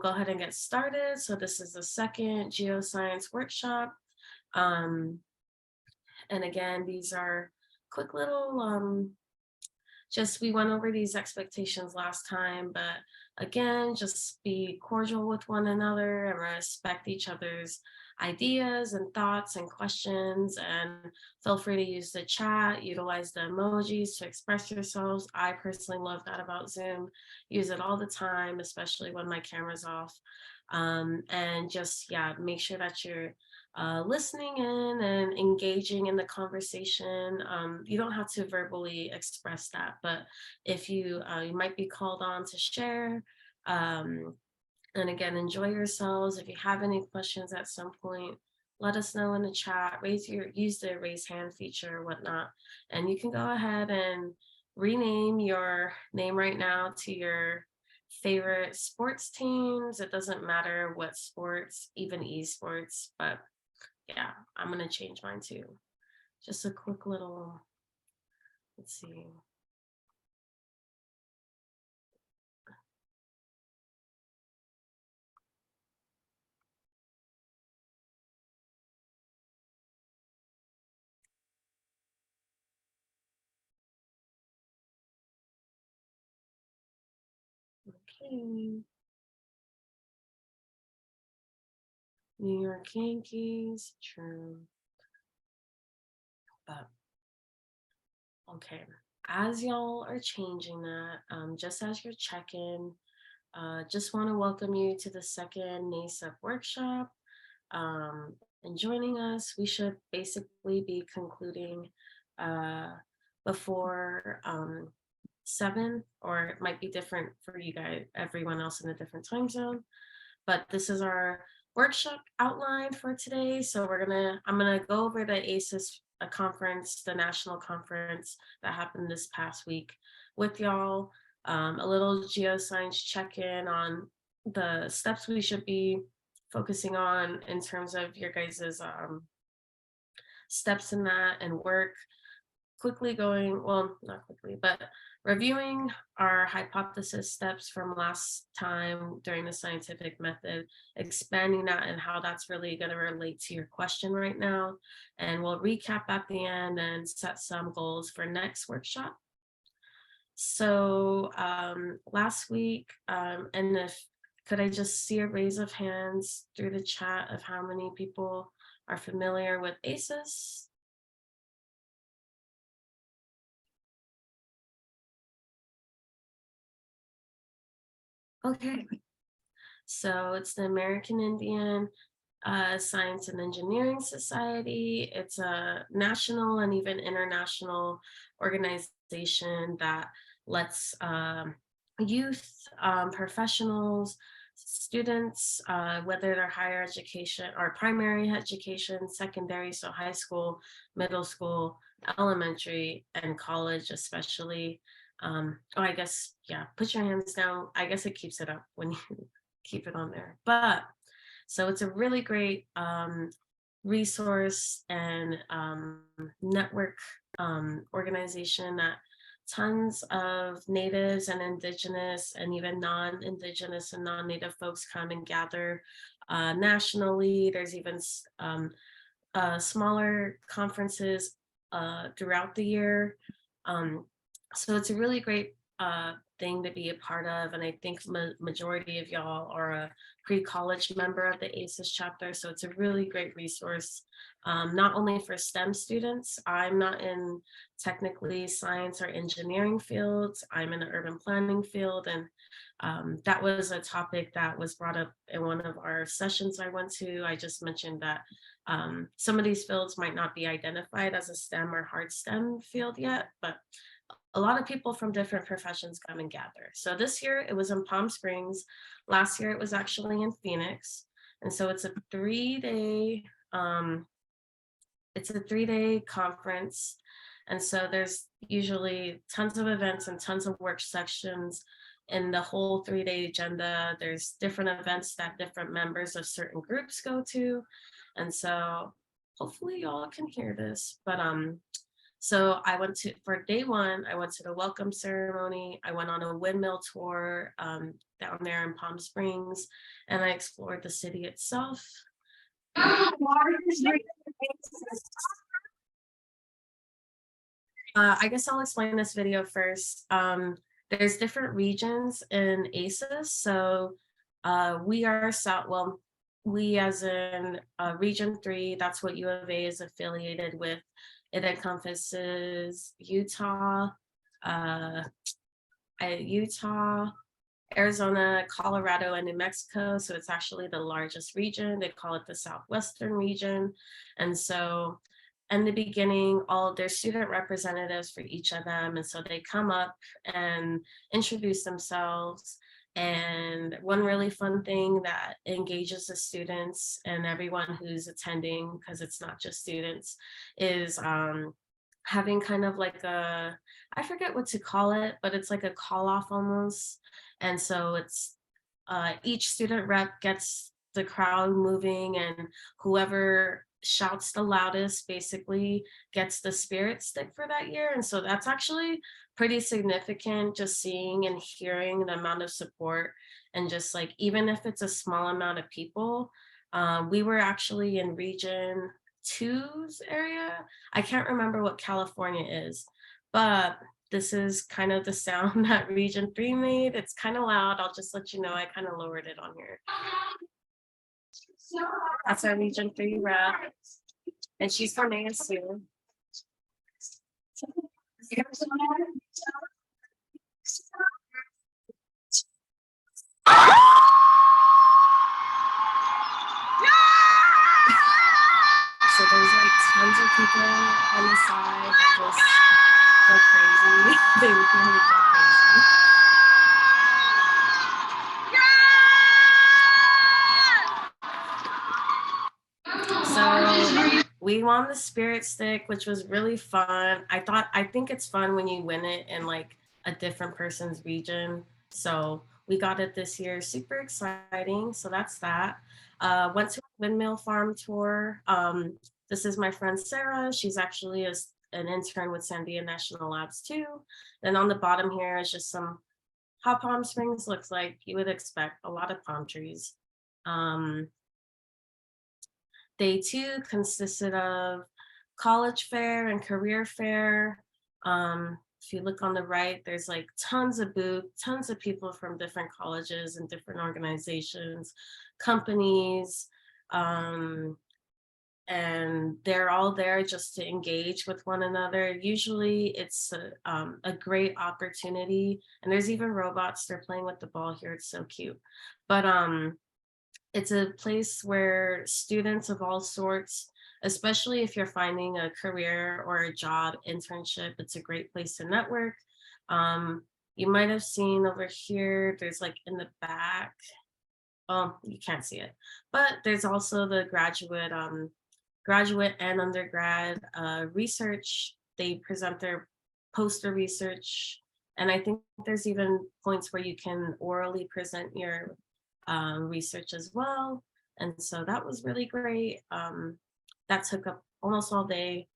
go ahead and get started. So this is the second Geoscience workshop. Um, and again, these are quick little, just we went over these expectations last time, but again, just be cordial with one another and respect each other's ideas and thoughts and questions. And feel free to use the chat, utilize the emojis to express yourselves. I personally love that about Zoom. Use it all the time, especially when my camera's off. And just, yeah, make sure that you're listening in and engaging in the conversation. You don't have to verbally express that, but if you might be called on to share. Um, and again, enjoy yourselves. If you have any questions at some point, let us know in the chat. Use the raise hand feature or whatnot, and you can go ahead and rename your name right now to your favorite sports teams. It doesn't matter what sports, even esports, but yeah, I'm gonna change mine too. Just a quick little, let's see. Okay. New York Yankees, true. But okay. As y'all are changing that, just as you're checking, just want to welcome you to the second NASEP workshop. And joining us, we should basically be concluding uh, before 7, or it might be different for you guys, everyone else in a different time zone. But this is our workshop outline for today. So I'm gonna go over the AISES conference, the national conference that happened this past week with y'all. A little geoscience check-in on the steps we should be focusing on in terms of your guys's steps in that and work. Quickly going, well, not quickly, but reviewing our hypothesis steps from last time during the scientific method, expanding that and how that's really going to relate to your question right now. And we'll recap at the end and set some goals for next workshop. So last week, and if could I just see a raise of hands through the chat of how many people are familiar with AISES? Okay. So it's the American Indian Science and Engineering Society. It's a national and even international organization that lets youth, professionals, students, whether they're higher education or primary education, secondary, so high school, middle school, elementary, and college, especially. Oh, I guess, yeah, put your hands down. I guess it keeps it up when you keep it on there. But so it's a really great resource and network organization that tons of natives and indigenous and even non-indigenous and non-native folks come and gather nationally. There's even smaller conferences throughout the year. So it's a really great thing to be a part of. And I think majority of y'all are a pre-college member of the AISES chapter. So it's a really great resource, not only for STEM students. I'm not in technically science or engineering fields. I'm in the urban planning field. And that was a topic that was brought up in one of our sessions I went to. I just mentioned that some of these fields might not be identified as a STEM or hard STEM field yet, but a lot of people from different professions come and gather. So this year it was in Palm Springs. Last year it was actually in Phoenix. And so it's a 3-day, conference. And so there's usually tons of events and tons of work sections in the whole 3-day agenda. There's different events that different members of certain groups go to. And so hopefully y'all can hear this, but So for day one, I went to the welcome ceremony. I went on a windmill tour down there in Palm Springs, and I explored the city itself. I guess I'll explain this video first. There's different regions in AISES. So we are South, well, we as in Region 3, that's what U of A is affiliated with. It encompasses Utah, uh, Utah, Arizona, Colorado, and New Mexico. So it's actually the largest region. They call it the Southwestern region. And so in the beginning, all their student representatives for each of them. And so they come up and introduce themselves. And one really fun thing that engages the students and everyone who's attending, because it's not just students, is having kind of like I forget what to call it, but it's like a call off almost. And so it's each student rep gets the crowd moving, and whoever shouts the loudest basically gets the spirit stick for that year. And so that's actually pretty significant, just seeing and hearing the amount of support. And just like, even if it's a small amount of people, we were actually in Region 2's area. I can't remember what California is, but this is kind of the sound that Region 3 made. It's kind of loud. I'll just let you know, I kind of lowered it on here. That's our Region 3 rep, and she's from ASU. So there's like tons of people on the side that just go crazy. They really go crazy. So we won the spirit stick, which was really fun. I think it's fun when you win it in like a different person's region. So we got it this year, super exciting. So that's that. Went to a windmill farm tour. This is my friend Sarah. She's actually an intern with Sandia National Labs too. Then on the bottom here is just how Palm Springs looks like. You would expect a lot of palm trees. Day 2 consisted of college fair and career fair. If you look on the right, there's like tons of booths, tons of people from different colleges and different organizations, companies, and they're all there just to engage with one another. Usually it's a great opportunity, and there's even robots. They're playing with the ball here. It's so cute. But it's a place where students of all sorts, especially if you're finding a career or a job internship, it's a great place to network. You might have seen over here, there's like in the back, you can't see it, but there's also the graduate and undergrad research. They present their poster research. And I think there's even points where you can orally present your research as well. And so that was really great. That took up almost all day.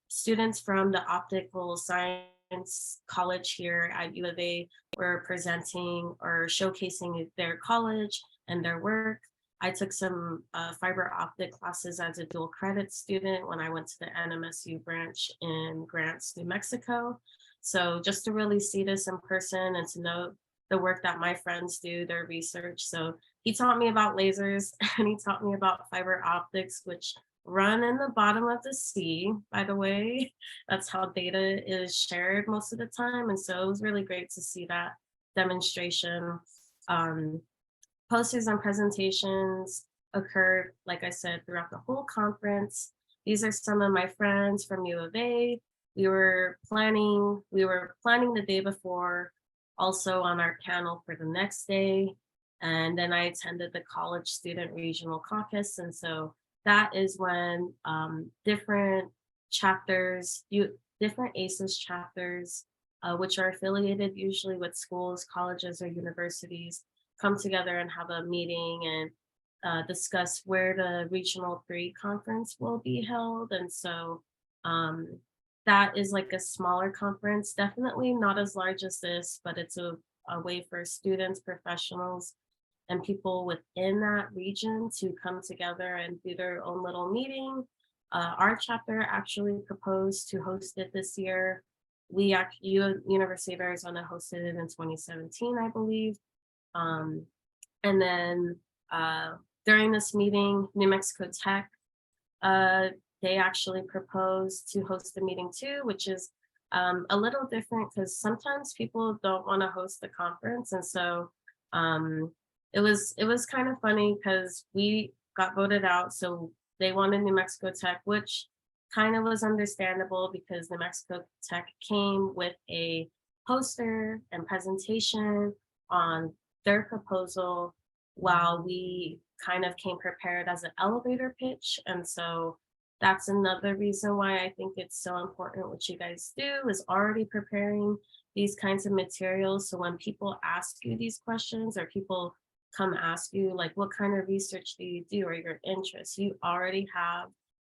Students from the optical science college here at U of A were presenting or showcasing their college and their work. I took some fiber optic classes as a dual credit student when I went to the NMSU branch in Grants, New Mexico. So just to really see this in person and to know the work that my friends do, their research. So he taught me about lasers and he taught me about fiber optics, which run in the bottom of the sea, by the way. That's how data is shared most of the time. And so it was really great to see that demonstration. Posters and presentations occurred, like I said, throughout the whole conference. These are some of my friends from U of A. We were planning the day before, also on our panel for the next day. And then I attended the College Student Regional Caucus. And so that is when different chapters, different AISES chapters, which are affiliated usually with schools, colleges, or universities, come together and have a meeting and discuss where the Regional 3 conference will be held. And so That is like a smaller conference, definitely not as large as this, but it's a way for students, professionals, and people within that region to come together and do their own little meeting. Our chapter actually proposed to host it this year. University of Arizona hosted it in 2017, I believe. Um, and then uh, during this meeting, New Mexico Tech, uh, they actually proposed to host the meeting too, which is a little different because sometimes people don't want to host the conference, and so um, it was kind of funny because we got voted out, so they wanted New Mexico Tech, which kind of was understandable because New Mexico Tech came with a poster and presentation on their proposal while we kind of came prepared as an elevator pitch. And so that's another reason why I think it's so important what you guys do is already preparing these kinds of materials. So when people ask you these questions or people come ask you, like, what kind of research do you do or your interests, you already have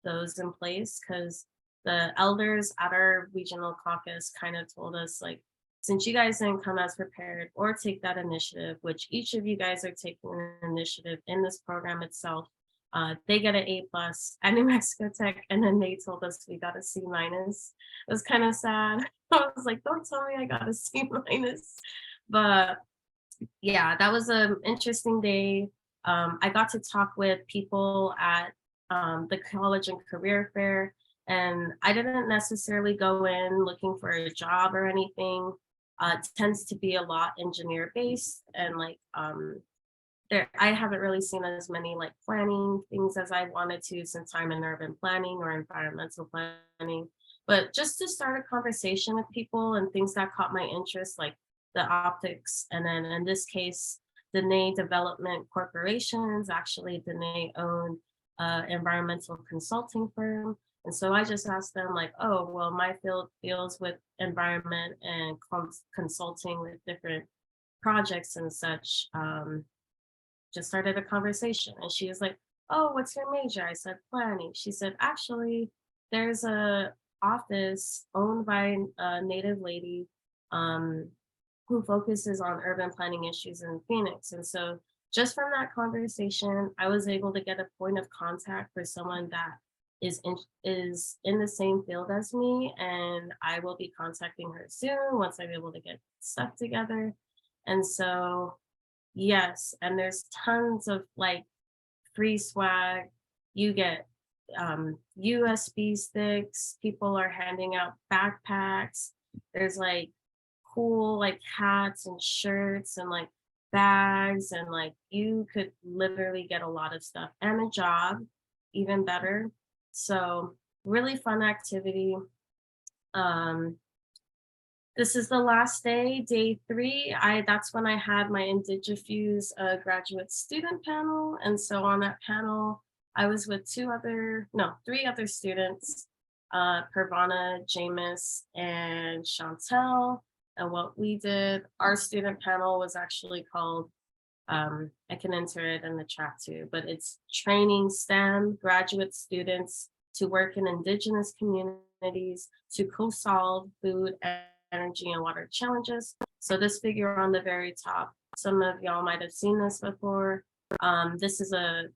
those in place because the elders at our regional caucus kind of told us, like, since you guys didn't come as prepared or take that initiative, which each of you guys are taking an initiative in this program itself, they get an A+ at New Mexico Tech, and then they told us we got a C-. It was kind of sad. I was like, don't tell me I got a C-, but yeah, that was an interesting day. I got to talk with people at the college and career fair, and I didn't necessarily go in looking for a job or anything. It tends to be a lot engineer based, and like there, I haven't really seen as many like planning things as I wanted to since I'm in urban planning or environmental planning. But just to start a conversation with people and things that caught my interest, like the optics, and then in this case, Dene Development Corporations, actually Dene owned environmental consulting firm. And so I just asked them like, oh, well, my field deals with environment and consulting with different projects and such. Just started a conversation and she was like, oh, what's your major? I said planning. She said, actually, there's a office owned by a native lady um, who focuses on urban planning issues in Phoenix. And so just from that conversation, I was able to get a point of contact for someone that is in the same field as me, and I will be contacting her soon once I'm able to get stuff together. And so yes, and there's tons of like free swag. You get USB sticks. People are handing out backpacks. There's like cool like hats and shirts and like bags, and like you could literally get a lot of stuff and a job, even better. So really fun activity. Um, this is the last day, day 3. That's when I had my Indigifuse graduate student panel. And so on that panel, I was with 3 other students, Pervana, Jameis, and Chantel. And what we did, our student panel was actually called, I can enter it in the chat too, but it's training STEM graduate students to work in Indigenous communities to co-solve food, energy, and water challenges. So this figure on the very top, some of y'all might have seen this before. This is a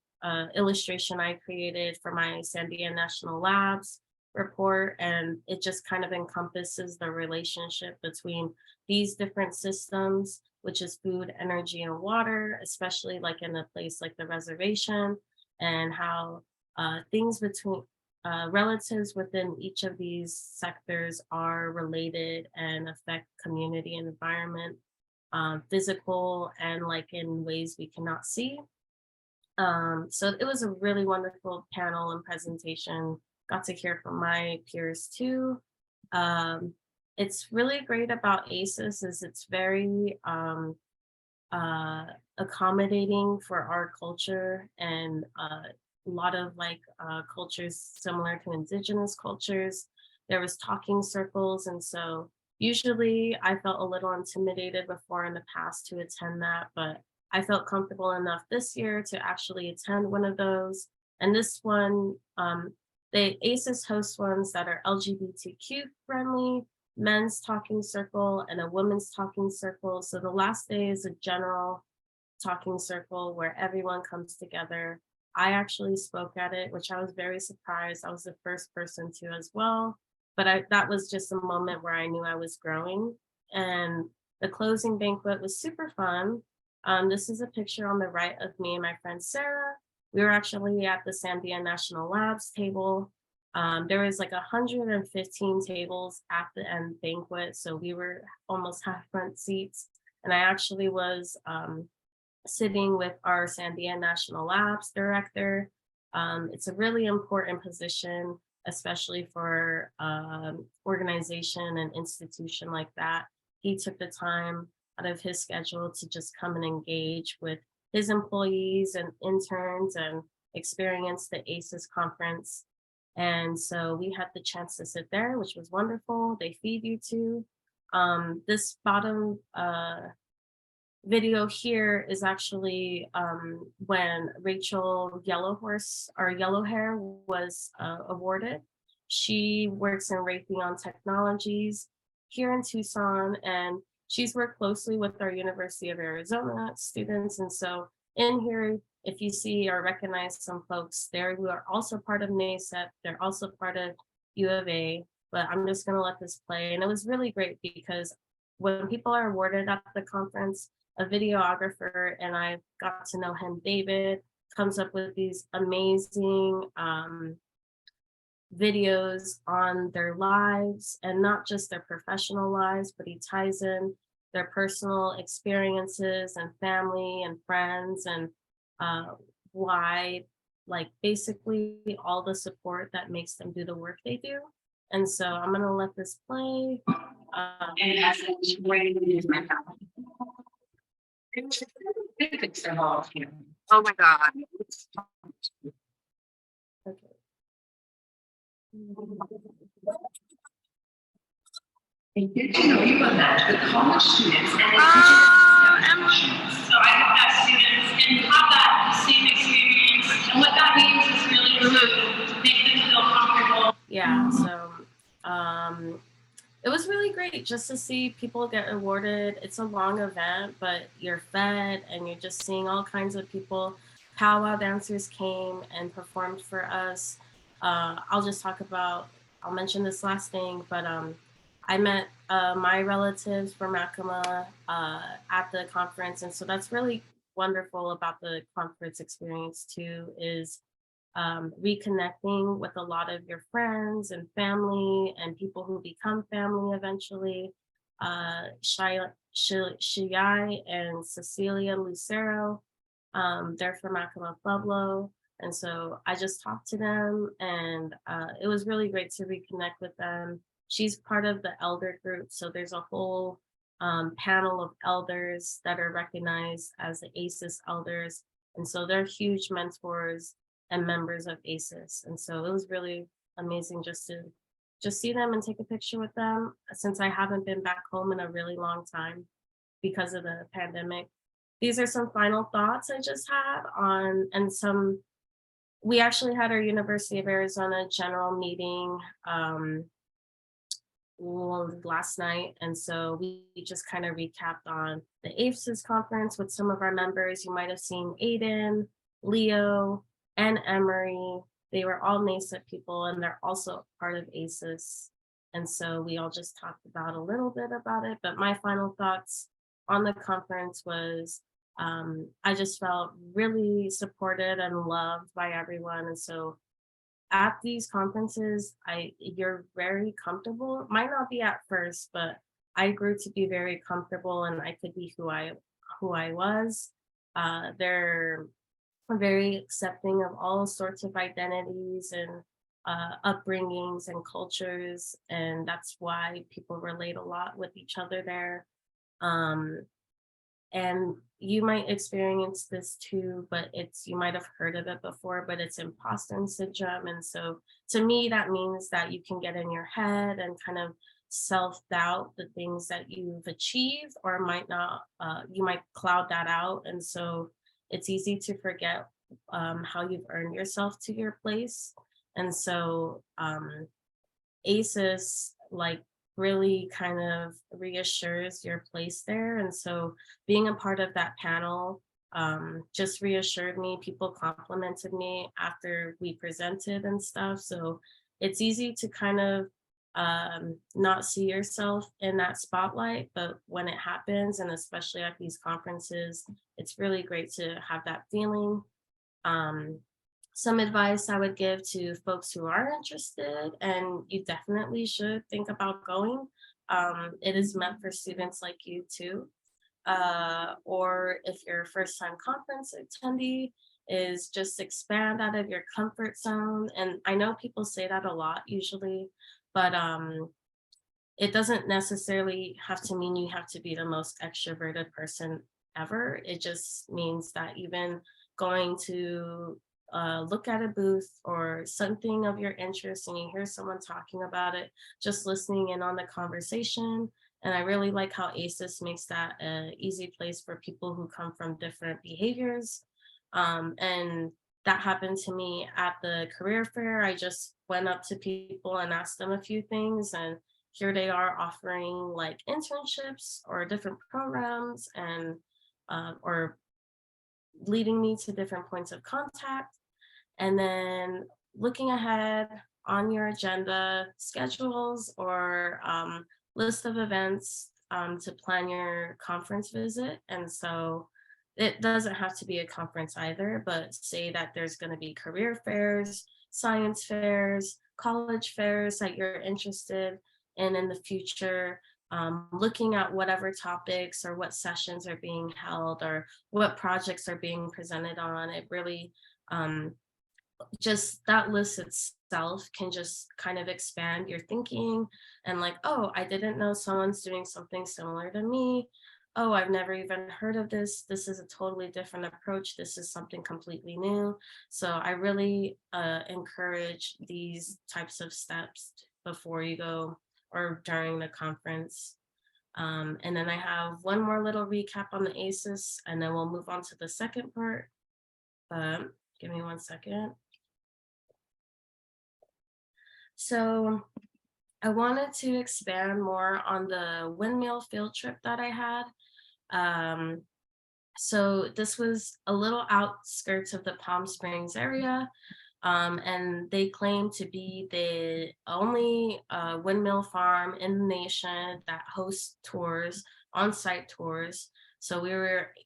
illustration I created for my Sandia National Labs report, and it just kind of encompasses the relationship between these different systems, which is food, energy, and water, especially like in a place like the reservation, and how things between relatives within each of these sectors are related and affect community and environment, physical and like in ways we cannot see. So it was a really wonderful panel and presentation. Got to hear from my peers too. It's really great about AISES is it's very uh, accommodating for our culture, and a lot of like cultures similar to indigenous cultures. There was talking circles, and so usually I felt a little intimidated before in the past to attend that, but I felt comfortable enough this year to actually attend one of those. And this one, The AISES hosts ones that are LGBTQ friendly, men's talking circle, and a women's talking circle. So the last day is a general talking circle where everyone comes together. I actually spoke at it, which I was very surprised. I was the first person to as well. But that was just a moment where I knew I was growing. And the closing banquet was super fun. This is a picture on the right of me and my friend Sarah. We were actually at the Sandia National Labs table. There was like 115 tables at the end banquet. So we were almost half front seats. And I actually was sitting with our Sandia National Labs director. It's a really important position, especially for organization and institution like that. He took the time out of his schedule to just come and engage with his employees and interns and experience the AISES conference. And so we had the chance to sit there, which was wonderful. They feed you too. This bottom video here is actually when Rachel Yellowhorse or Yellowhair was awarded. She works in Raytheon Technologies here in Tucson, and she's worked closely with our University of Arizona students. And so in here, if you see or recognize some folks there who are also part of NASEP, they're also part of U of A, but I'm just gonna let this play. And it was really great because when people are awarded at the conference, a videographer, and I got to know him, David, comes up with these amazing videos on their lives, and not just their professional lives, but he ties in their personal experiences and family and friends and why, like basically all the support that makes them do the work they do. And so I'm gonna let this play. And as it's raining, oh my God. Okay. And get to know you about the college students and the So I have that students and have that same experience. And what that means is really to make them feel comfortable. Yeah, so it was really great just to see people get awarded. It's a long event, but you're fed and you're just seeing all kinds of people. Powwow dancers came and performed for us. I'll mention this last thing, but I met my relatives from Yakima at the conference. And so that's really wonderful about the conference experience too, is reconnecting with a lot of your friends and family and people who become family eventually. Shai and Cecilia Lucero, they're from Yakima Pueblo. And so I just talked to them, and it was really great to reconnect with them. She's part of the elder group. So there's a whole panel of elders that are recognized as the AISES elders. And so they're huge mentors and members of AISES. And so it was really amazing just to see them and take a picture with them, since I haven't been back home in a really long time because of the pandemic. These are some final thoughts I just had on, and we actually had our University of Arizona general meeting last night. And so we just kind of recapped on the AISES conference with some of our members. You might have seen Aiden, Leo, and Emery. They were all NASEP people, and they're also part of AISES. And so we all just talked about a little bit about it. But my final thoughts on the conference was I just felt really supported and loved by everyone. And so at these conferences, you're very comfortable. It might not be at first, but I grew to be very comfortable, and I could be who I was. They're very accepting of all sorts of identities and upbringings and cultures, and that's why people relate a lot with each other there. And you might experience this too, but you might have heard of it before, but it's imposter syndrome. And so to me, that means that you can get in your head and kind of self-doubt the things that you've achieved, or might not, you might cloud that out. And so it's easy to forget how you've earned yourself to your place. And so AISES like really kind of reassures your place there. And so being a part of that panel just reassured me. People complimented me after we presented and stuff. So it's easy to kind of not see yourself in that spotlight, but when it happens, and especially at these conferences, it's really great to have that feeling. Um, some advice I would give to folks who are interested, and you definitely should think about going. It is meant for students like you too. Or if you're a first time conference attendee, is just expand out of your comfort zone. And I know people say that a lot usually, but it doesn't necessarily have to mean you have to be the most extroverted person ever. It just means that even going to look at a booth or something of your interest and you hear someone talking about it, just listening in on the conversation. And I really like how ACES makes that an easy place for people who come from different behaviors. And that happened to me at the career fair. I just went up to people and asked them a few things, and here they are offering like internships or different programs and or leading me to different points of contact. And then looking ahead on your agenda, schedules or list of events to plan your conference visit. And so it doesn't have to be a conference either, but say that there's going to be career fairs, science fairs, college fairs that you're interested in the future. Looking at whatever topics or what sessions are being held or what projects are being presented on, it really just that list itself can just kind of expand your thinking and like, oh, I didn't know someone's doing something similar to me. Oh, I've never even heard of this. This is a totally different approach. This is something completely new. So I really encourage these types of steps before you go or during the conference. And then I have one more little recap on the ACES, and then we'll move on to the second part. Give me 1 second. So I wanted to expand more on the windmill field trip that I had. So this was a little outskirts of the Palm Springs area, and they claim to be the only windmill farm in the nation that hosts tours, on-site tours. So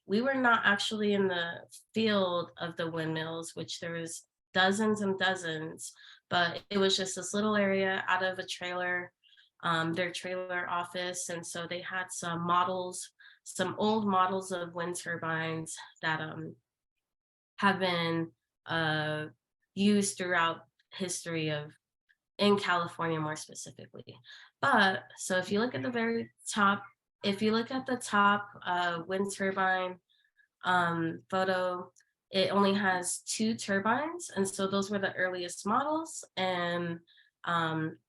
we were not actually in the field of the windmills, which there was dozens and dozens, but it was just this little area out of a trailer, their trailer office. And so they had some models, some old models of wind turbines that have been used throughout history of in California more specifically. But so if you look at the very top, if you look at the top wind turbine photo, it only has 2 turbines. And so those were the earliest models. And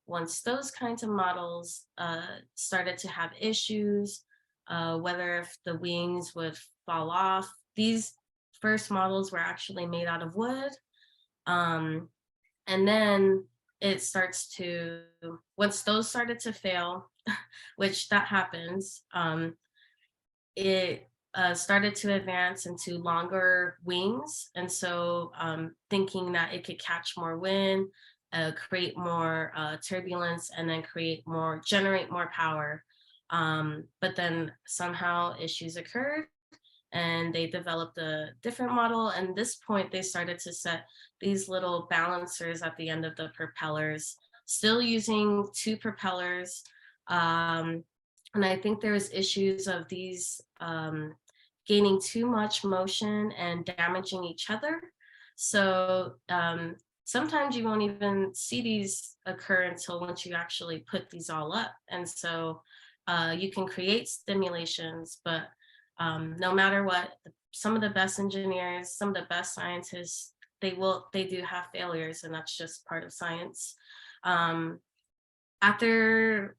once those kinds of models started to have issues, whether if the wings would fall off, these first models were actually made out of wood. And then it starts to, once those started to fail, which that happens, it started to advance into longer wings. And so thinking that it could catch more wind, create more turbulence, and then generate more power. But then somehow issues occurred and they developed a different model. And at this point, they started to set these little balancers at the end of the propellers, still using 2 propellers. And I think there was issues of these gaining too much motion and damaging each other. So sometimes you won't even see these occur until once you actually put these all up. And so you can create stimulations, but no matter what, some of the best engineers, some of the best scientists, they do have failures, and that's just part of science. After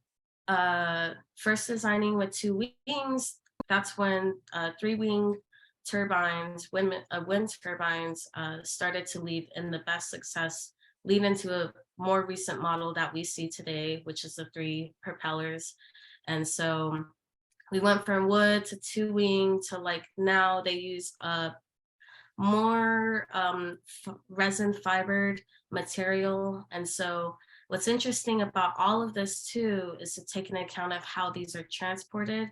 first designing with 2 wings, that's when 3-wing turbines, wind turbines, started to lead in the best success lead into a more recent model that we see today, which is the 3 propellers. And so we went from wood to 2-wing to like now they use more resin fibered material. And so what's interesting about all of this too is to take into account of how these are transported.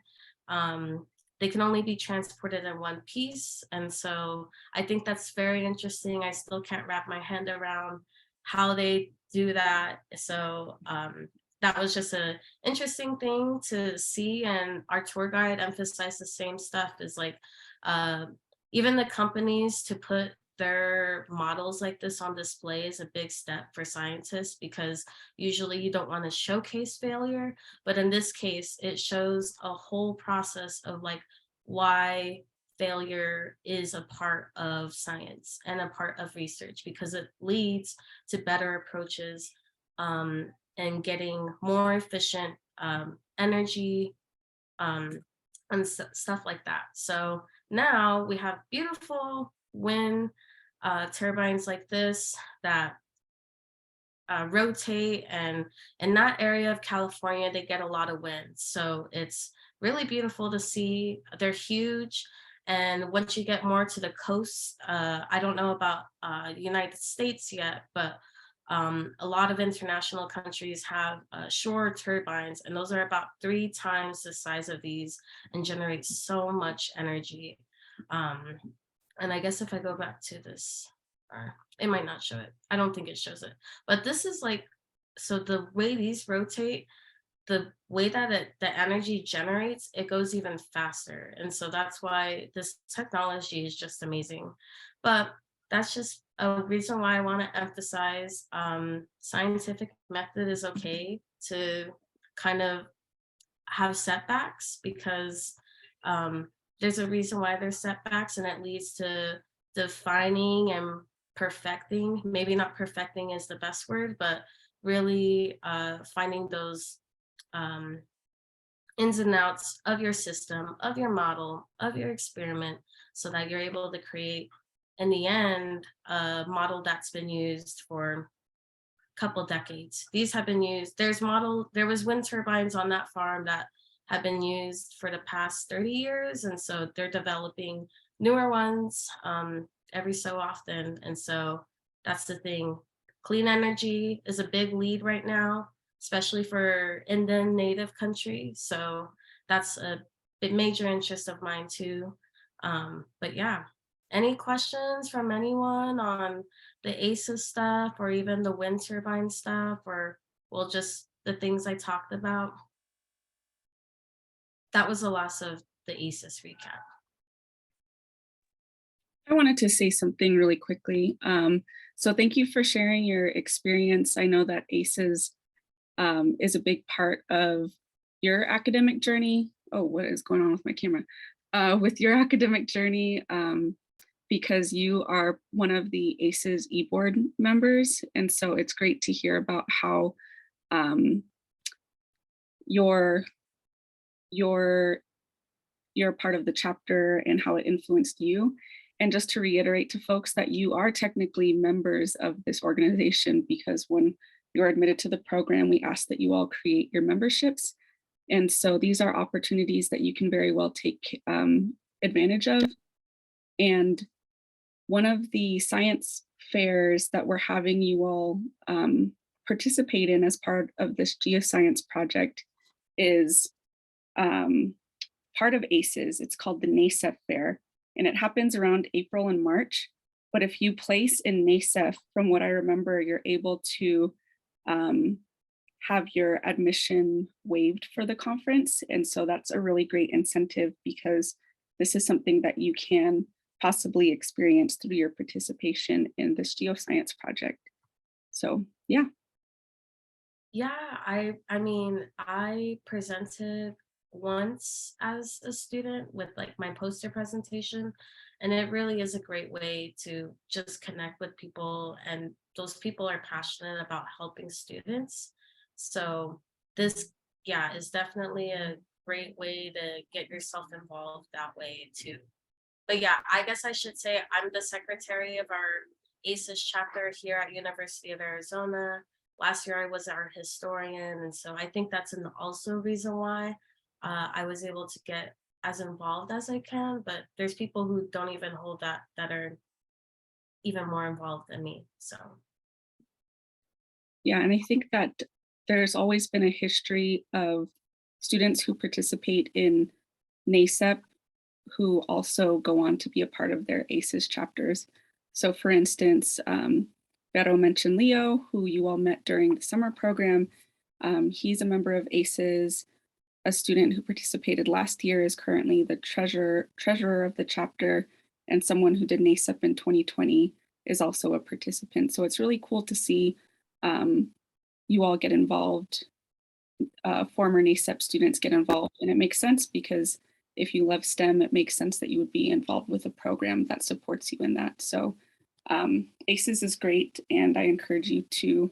They can only be transported in one piece. And so I think that's very interesting. I still can't wrap my hand around how they do that. So that was just an interesting thing to see. And our tour guide emphasized the same stuff, is like, even the companies to put their models like this on display is a big step for scientists, because usually you don't want to showcase failure, but in this case it shows a whole process of like why failure is a part of science and a part of research, because it leads to better approaches, and getting more efficient energy, and stuff like that. So now we have beautiful wind turbines like this that rotate, and in that area of California, they get a lot of wind. So it's really beautiful to see. They're huge. And once you get more to the coast, I don't know about the United States yet, but a lot of international countries have shore turbines, and those are about 3 times the size of these and generate so much energy. Um, and I guess if I go back to this, it might not show it. I don't think it shows it. But this is like, so the way these rotate, the way that the energy generates, it goes even faster. And so that's why this technology is just amazing. But that's just a reason why I want to emphasize scientific method is okay to kind of have setbacks, because there's a reason why there's setbacks, and it leads to defining and perfecting. Maybe not perfecting is the best word, but really finding those ins and outs of your system, of your model, of your experiment, so that you're able to create, in the end, a model that's been used for a couple decades. These have been used. There was wind turbines on that farm that have been used for the past 30 years. And so they're developing newer ones every so often. And so that's the thing. Clean energy is a big lead right now, especially for Indian native country. So that's a major interest of mine too. But yeah, any questions from anyone on the ACES stuff, or even the wind turbine stuff, or well, just the things I talked about? That was the last of the ACES recap. I wanted to say something really quickly. So thank you for sharing your experience. I know that ACES is a big part of your academic journey. Oh, what is going on with my camera? With your academic journey, because you are one of the ACES e-board members. And so it's great to hear about how you're part of the chapter and how it influenced you. And just to reiterate to folks that you are technically members of this organization, because when you're admitted to the program, we ask that you all create your memberships. And so these are opportunities that you can very well take advantage of. And one of the science fairs that we're having you all participate in as part of this geoscience project is part of ACES. It's called the NASEP fair, and it happens around April and March. But if you place in NASEP, from what I remember, you're able to have your admission waived for the conference. And so that's a really great incentive, because this is something that you can possibly experience through your participation in this geoscience project. So yeah. Yeah, I mean, I presented once as a student with like my poster presentation, and it really is a great way to just connect with people, and those people are passionate about helping students. So this, yeah, is definitely a great way to get yourself involved that way too. But yeah, I guess I should say I'm the secretary of our AISES chapter here at University of Arizona. Last year I was our historian, and so I think that's also reason why I was able to get as involved as I can, but there's people who don't even hold that are even more involved than me, so. Yeah, and I think that there's always been a history of students who participate in NASEP who also go on to be a part of their ACES chapters. So for instance, Vero mentioned Leo, who you all met during the summer program. He's a member of ACES. A student who participated last year is currently the treasurer of the chapter, and someone who did NASEP in 2020 is also a participant. So it's really cool to see you all get involved, former NASEP students get involved, and it makes sense because if you love STEM, it makes sense that you would be involved with a program that supports you in that. So ACES is great, and I encourage you to,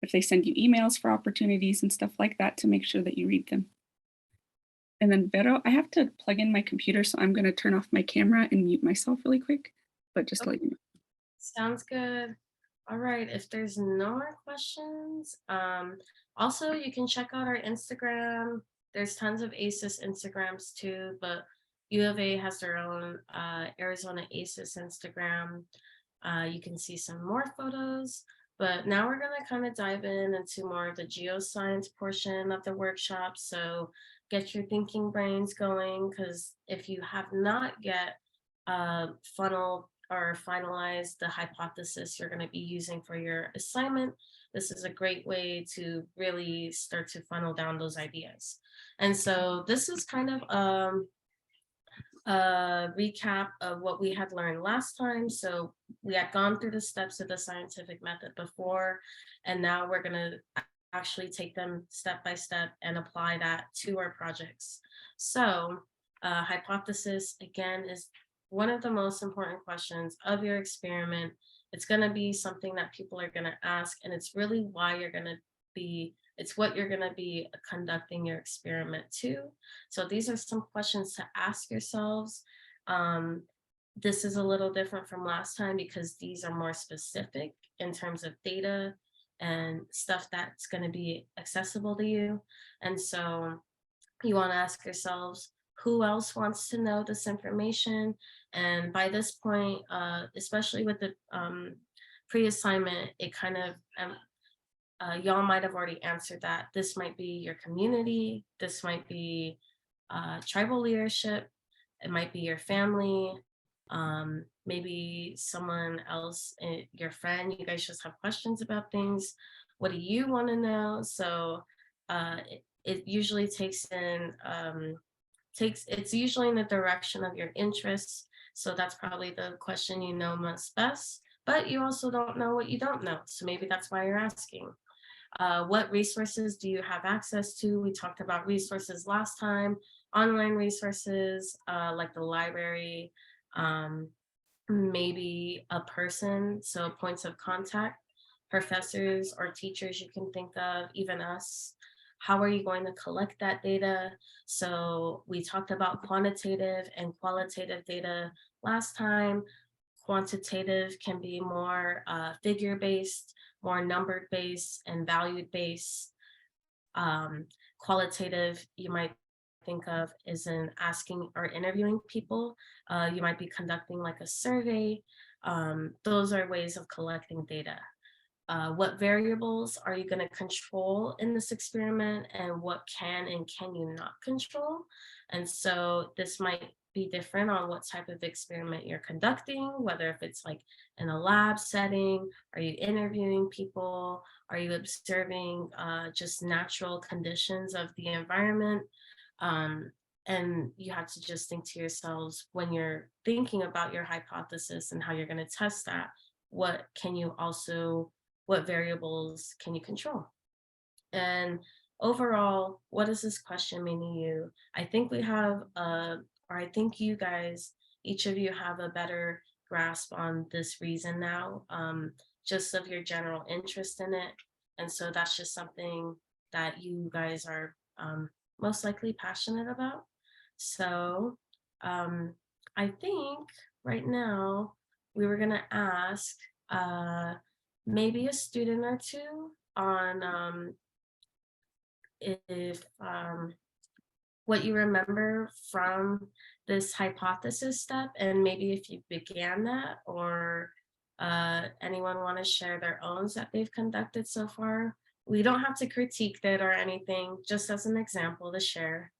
if they send you emails for opportunities and stuff like that, to make sure that you read them. And then Vero, I have to plug in my computer, so I'm going to turn off my camera and mute myself really quick, but just Okay. let you know. Sounds good. All right, if there's no more questions, also you can check out our Instagram. There's tons of ACES Instagrams too, but U of A has their own Arizona ACES Instagram. You can see some more photos, but now we're gonna kind of dive into more of the geoscience portion of the workshop. So get your thinking brains going, because if you have not yet funneled or finalize the hypothesis you're going to be using for your assignment, this is a great way to really start to funnel down those ideas. And so this is kind of a recap of what we had learned last time. So we had gone through the steps of the scientific method before, and now we're going to actually take them step by step and apply that to our projects. So hypothesis, again, is one of the most important questions of your experiment. It's going to be something that people are going to ask, and it's really why you're going to be, it's what you're going to be conducting your experiment to. So these are some questions to ask yourselves. This is a little different from last time because these are more specific in terms of data and stuff that's going to be accessible to you. And so you want to ask yourselves, who else wants to know this information? And by this point, especially with the pre-assignment, it kind of, y'all might have already answered that. This might be your community, this might be tribal leadership, it might be your family, maybe someone else, your friend, you guys just have questions about things. What do you want to know? So it usually takes in, it's usually in the direction of your interests. So that's probably the question you know most best, but you also don't know what you don't know. So maybe that's why you're asking. What resources do you have access to? We talked about resources last time, online resources like the library, maybe a person, so points of contact, professors or teachers you can think of, even us. How are you going to collect that data? So we talked about quantitative and qualitative data last time. Quantitative can be more figure-based, more number-based and value-based. Qualitative, you might think of is in asking or interviewing people. You might be conducting like a survey. Those are ways of collecting data. What variables are you going to control in this experiment, and what can and can you not control? And so this might be different on what type of experiment you're conducting, whether if it's like in a lab setting, are you interviewing people, are you observing just natural conditions of the environment? And you have to just think to yourselves, when you're thinking about your hypothesis and how you're going to test that, what variables can you control? And overall, what does this question mean to you? I think we have, or I think you guys, each of you have a better grasp on this reason now, just of your general interest in it. And so that's just something that you guys are most likely passionate about. So I think right now we were gonna ask maybe a student or two on if what you remember from this hypothesis step, and maybe if you began that, or anyone want to share their own that they've conducted so far. We don't have to critique that or anything, just as an example to share.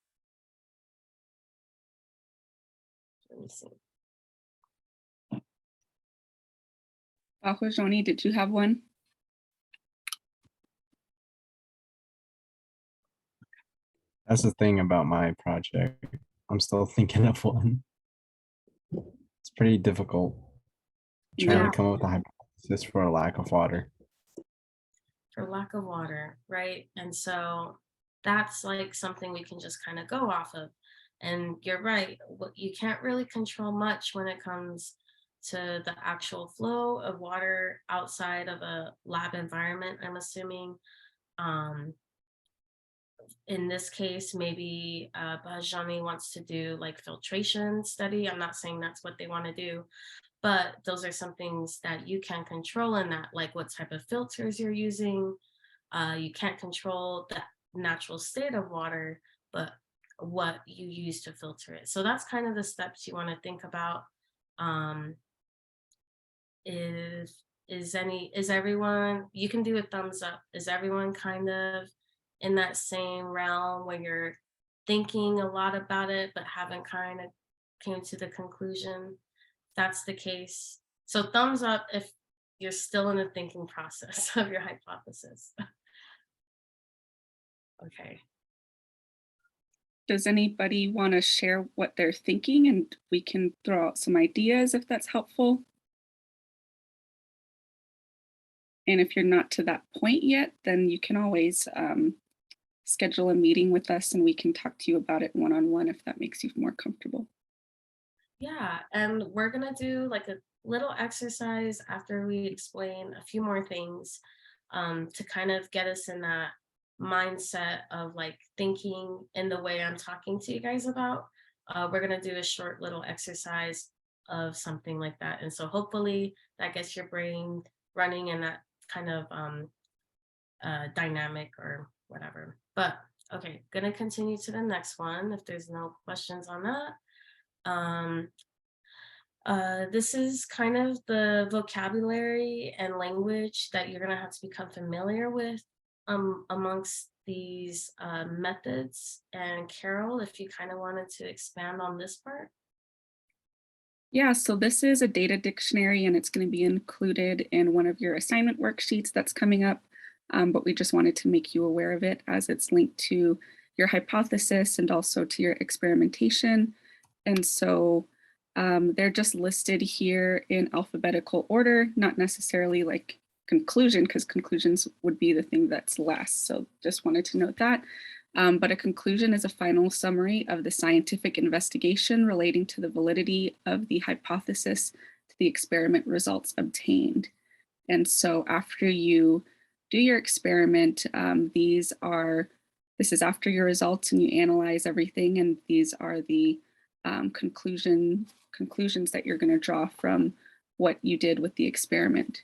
Let me see. Joni, did you have one? That's the thing about my project. I'm still thinking of one. It's pretty difficult trying Yeah, to come up with a hypothesis for a lack of water. for lack of water, right? And so that's like something we can just kind of go off of. And you're right, you can't really control much when it comes to the actual flow of water outside of a lab environment, I'm assuming. Um, in this case, maybe Bajani wants to do like filtration study. I'm not saying that's what they want to do, but those are some things that you can control in that, like what type of filters you're using. You can't control the natural state of water, but what you use to filter it. So that's kind of the steps you want to think about. Um, is everyone, you can do a thumbs up. Is everyone kind of in that same realm where you're thinking a lot about it, but haven't kind of came to the conclusion? That's the case. So thumbs up if you're still in the thinking process of your hypothesis. Okay. Does anybody want to share what they're thinking, and we can throw out some ideas if that's helpful? And if you're not to that point yet, then you can always schedule a meeting with us and we can talk to you about it one-on-one if that makes you more comfortable. Yeah, and we're gonna do like a little exercise after we explain a few more things to kind of get us in that mindset of like thinking in the way I'm talking to you guys about. We're gonna do a short little exercise of something like that. And so hopefully that gets your brain running in that kind of dynamic or whatever. But okay, gonna continue to the next one if there's no questions on that. This is kind of the vocabulary and language that you're gonna have to become familiar with amongst these methods. And Carol, if you kind of wanted to expand on this part. Yeah, so this is a data dictionary and it's going to be included in one of your assignment worksheets that's coming up. But we just wanted to make you aware of it as it's linked to your hypothesis and also to your experimentation. And so they're just listed here in alphabetical order, not necessarily like conclusion, because conclusions would be the thing that's last. So just wanted to note that. But a conclusion is a final summary of the scientific investigation relating to the validity of the hypothesis to the experiment results obtained. And so after you do your experiment, this is after your results and you analyze everything, and these are the conclusions that you're going to draw from what you did with the experiment.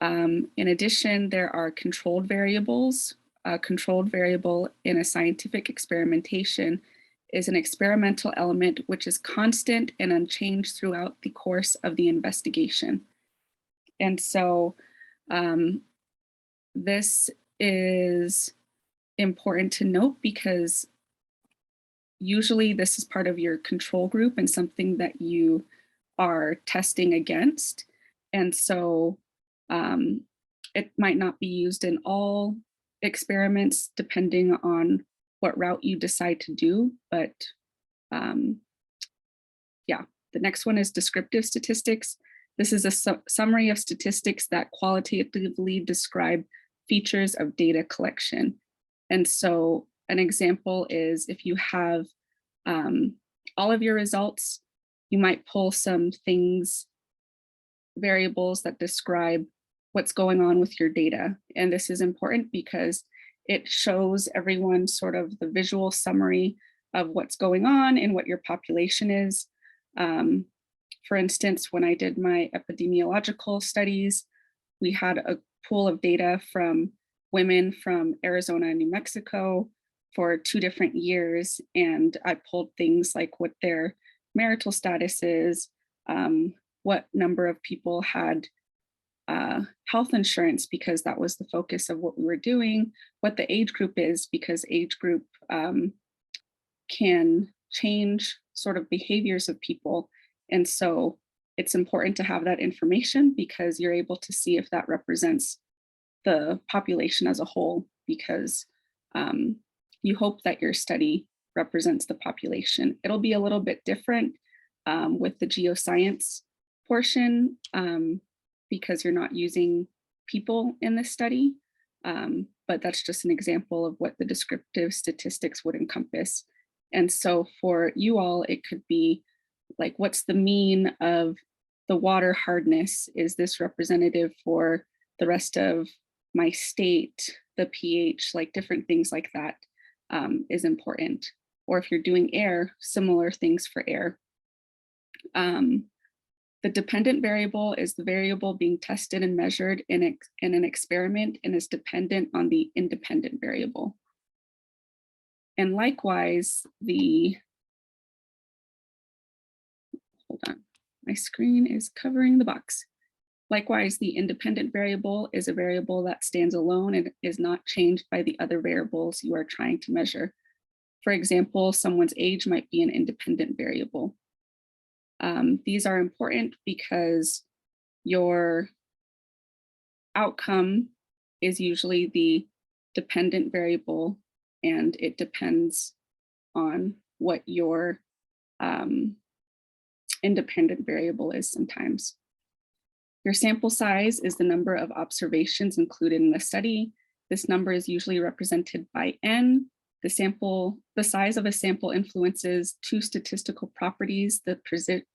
In addition, there are controlled variables. A controlled variable in a scientific experimentation is an experimental element which is constant and unchanged throughout the course of the investigation. And so this is important to note because usually this is part of your control group and something that you are testing against. And so it might not be used in all experiments depending on what route you decide to do, but yeah, the next one is descriptive statistics. This is a summary of statistics that qualitatively describe features of data collection. And so an example is if you have all of your results, you might pull some things, variables that describe what's going on with your data. And this is important because it shows everyone sort of the visual summary of what's going on and what your population is. For instance, when I did my epidemiological studies, we had a pool of data from women from Arizona and New Mexico for 2 different years. And I pulled things like what their marital status is, what number of people had health insurance, because that was the focus of what we were doing, what the age group is, because age group can change sort of behaviors of people. And so it's important to have that information because you're able to see if that represents the population as a whole, because you hope that your study represents the population. It'll be a little bit different with the geoscience portion because you're not using people in this study, but that's just an example of what the descriptive statistics would encompass. And so for you all, it could be like, what's the mean of the water hardness? Is this representative for the rest of my state? The pH, like different things like that is important. Or if you're doing air, similar things for air. The dependent variable is the variable being tested and measured in an experiment and is dependent on the independent variable. And likewise, hold on, my screen is covering the box. Likewise, the independent variable is a variable that stands alone and is not changed by the other variables you are trying to measure. For example, someone's age might be an independent variable. These are important because your outcome is usually the dependent variable, and it depends on what your independent variable is sometimes. Your sample size is the number of observations included in the study. This number is usually represented by n. The size of a sample influences 2 statistical properties: the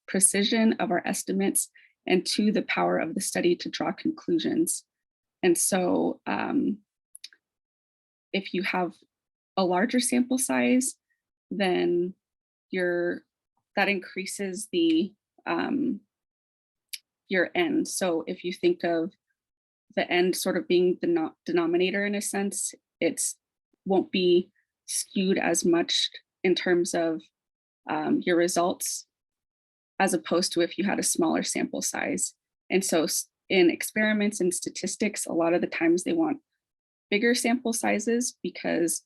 precision of our estimates, and 2, the power of the study to draw conclusions. And so if you have a larger sample size, then that increases the your n. So if you think of the n sort of being the denominator in a sense, it's won't be skewed as much in terms of your results, as opposed to if you had a smaller sample size. And so in experiments and statistics, a lot of the times they want bigger sample sizes because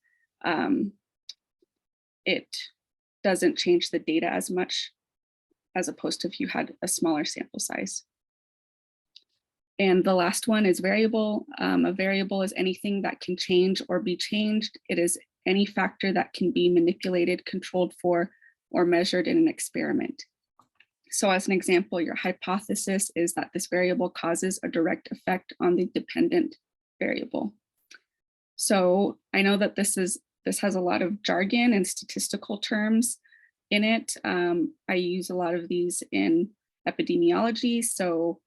it doesn't change the data as much as opposed to if you had a smaller sample size. And the last one is variable. A variable is anything that can change or be changed. It is any factor that can be manipulated, controlled for, or measured in an experiment. So as an example, your hypothesis is that this variable causes a direct effect on the dependent variable. So I know that this has a lot of jargon and statistical terms in it. I use a lot of these in epidemiology. So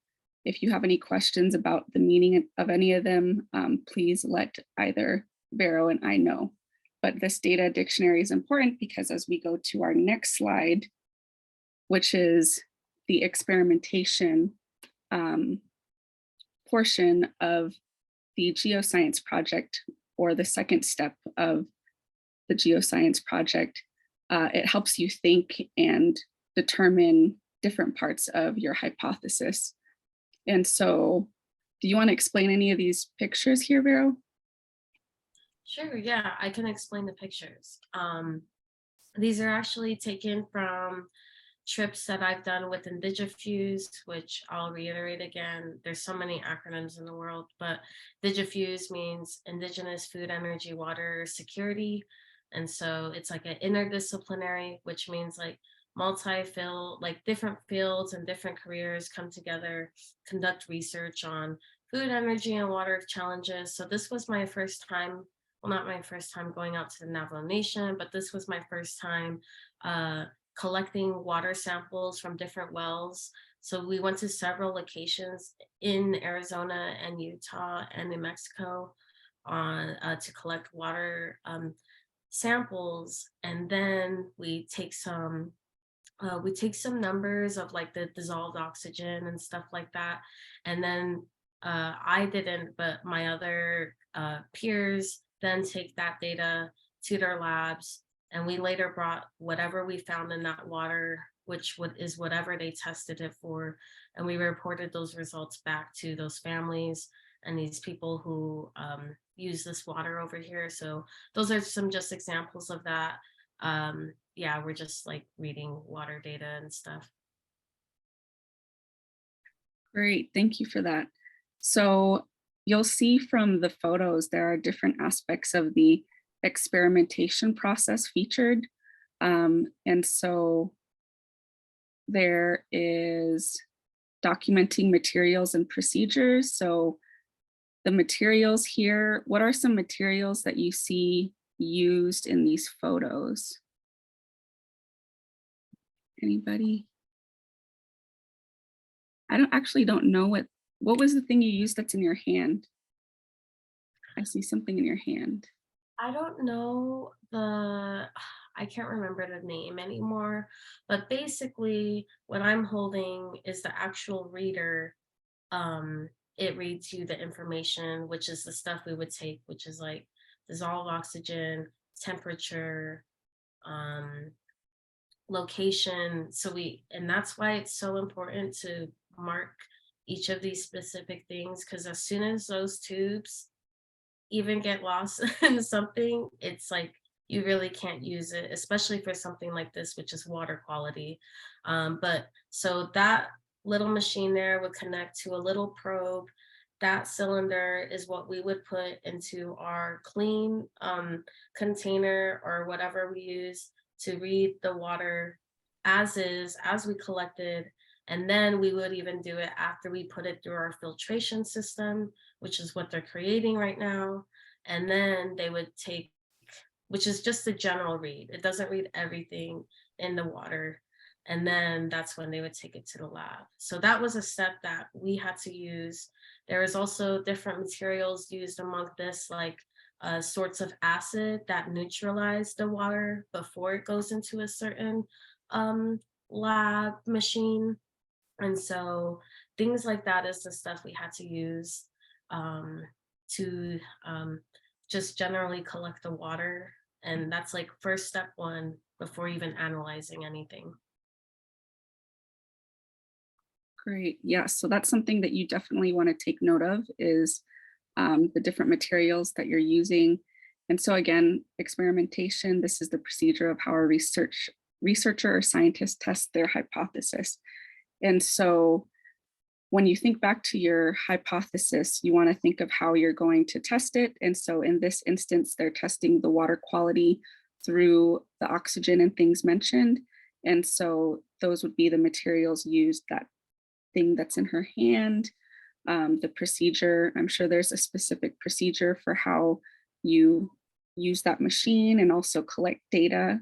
if you have any questions about the meaning of any of them, please let either Vero and I know. But this data dictionary is important because as we go to our next slide, which is the experimentation portion of the geoscience project, or the second step of the geoscience project, it helps you think and determine different parts of your hypothesis. And so, do you want to explain any of these pictures here, Vero? Sure, yeah, I can explain the pictures. These are actually taken from trips that I've done with IndigiFuse, which I'll reiterate again. There's so many acronyms in the world, but IndigiFuse means Indigenous Food, Energy, Water Security. And so it's like an interdisciplinary, which means like multi-field, like different fields and different careers come together, conduct research on food, energy, and water challenges. So this was my first time, well, not my first time going out to the Navajo Nation, but this was my first time collecting water samples from different wells. So we went to several locations in Arizona and Utah and New Mexico to collect water samples. And then we take some we take some numbers of like the dissolved oxygen and stuff like that. And then I didn't, but my other peers then take that data to their labs. And we later brought whatever we found in that water, which is whatever they tested it for. And we reported those results back to those families and these people who use this water over here. So those are some just examples of that. Yeah, we're just like reading water data and stuff. Great, thank you for that. So you'll see from the photos, there are different aspects of the experimentation process featured. And so there is documenting materials and procedures. So the materials here, what are some materials that you see used in these photos? Anybody? I don't know what was the thing you used that's in your hand? I see something in your hand. I don't know I can't remember the name anymore, but basically what I'm holding is the actual reader. It reads you the information, which is the stuff we would take, which is like dissolved oxygen, temperature, location. And that's why it's so important to mark each of these specific things, because as soon as those tubes even get lost in something, it's like you really can't use it, especially for something like this, which is water quality. But so that little machine there would connect to a little probe. That cylinder is what we would put into our clean container or whatever we use to read the water as is, as we collected. And then we would even do it after we put it through our filtration system, which is what they're creating right now. And then they would take, which is just a general read. It doesn't read everything in the water. And then that's when they would take it to the lab. So that was a step that we had to use. There is also different materials used among this, like sorts of acid that neutralize the water before it goes into a certain lab machine. And so things like that is the stuff we had to use to just generally collect the water. And that's like first step one before even analyzing anything. Great, yeah, so that's something that you definitely want to take note of is the different materials that you're using. And so again, experimentation, this is the procedure of how a researcher or scientist tests their hypothesis. And so when you think back to your hypothesis, you want to think of how you're going to test it. And so in this instance, they're testing the water quality through the oxygen and things mentioned. And so those would be the materials used, that thing that's in her hand, the procedure. I'm sure there's a specific procedure for how you use that machine and also collect the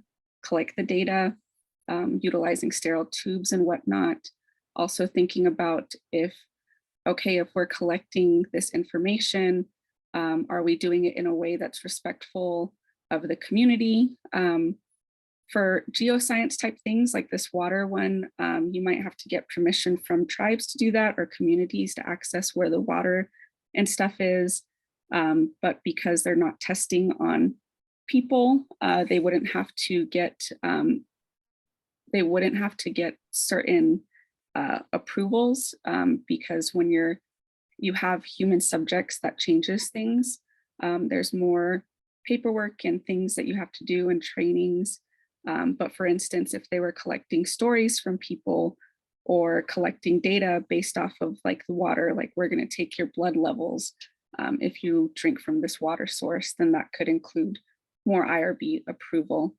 data, utilizing sterile tubes and whatnot. Also thinking about if we're collecting this information, are we doing it in a way that's respectful of the community? For geoscience type things like this water one, you might have to get permission from tribes to do that or communities to access where the water and stuff is. But because they're not testing on people, they wouldn't have to get certain approvals, because when you have human subjects, that changes things. There's more paperwork and things that you have to do and trainings. But for instance, if they were collecting stories from people or collecting data based off of like the water, like we're going to take your blood levels. If you drink from this water source, then that could include more IRB approval.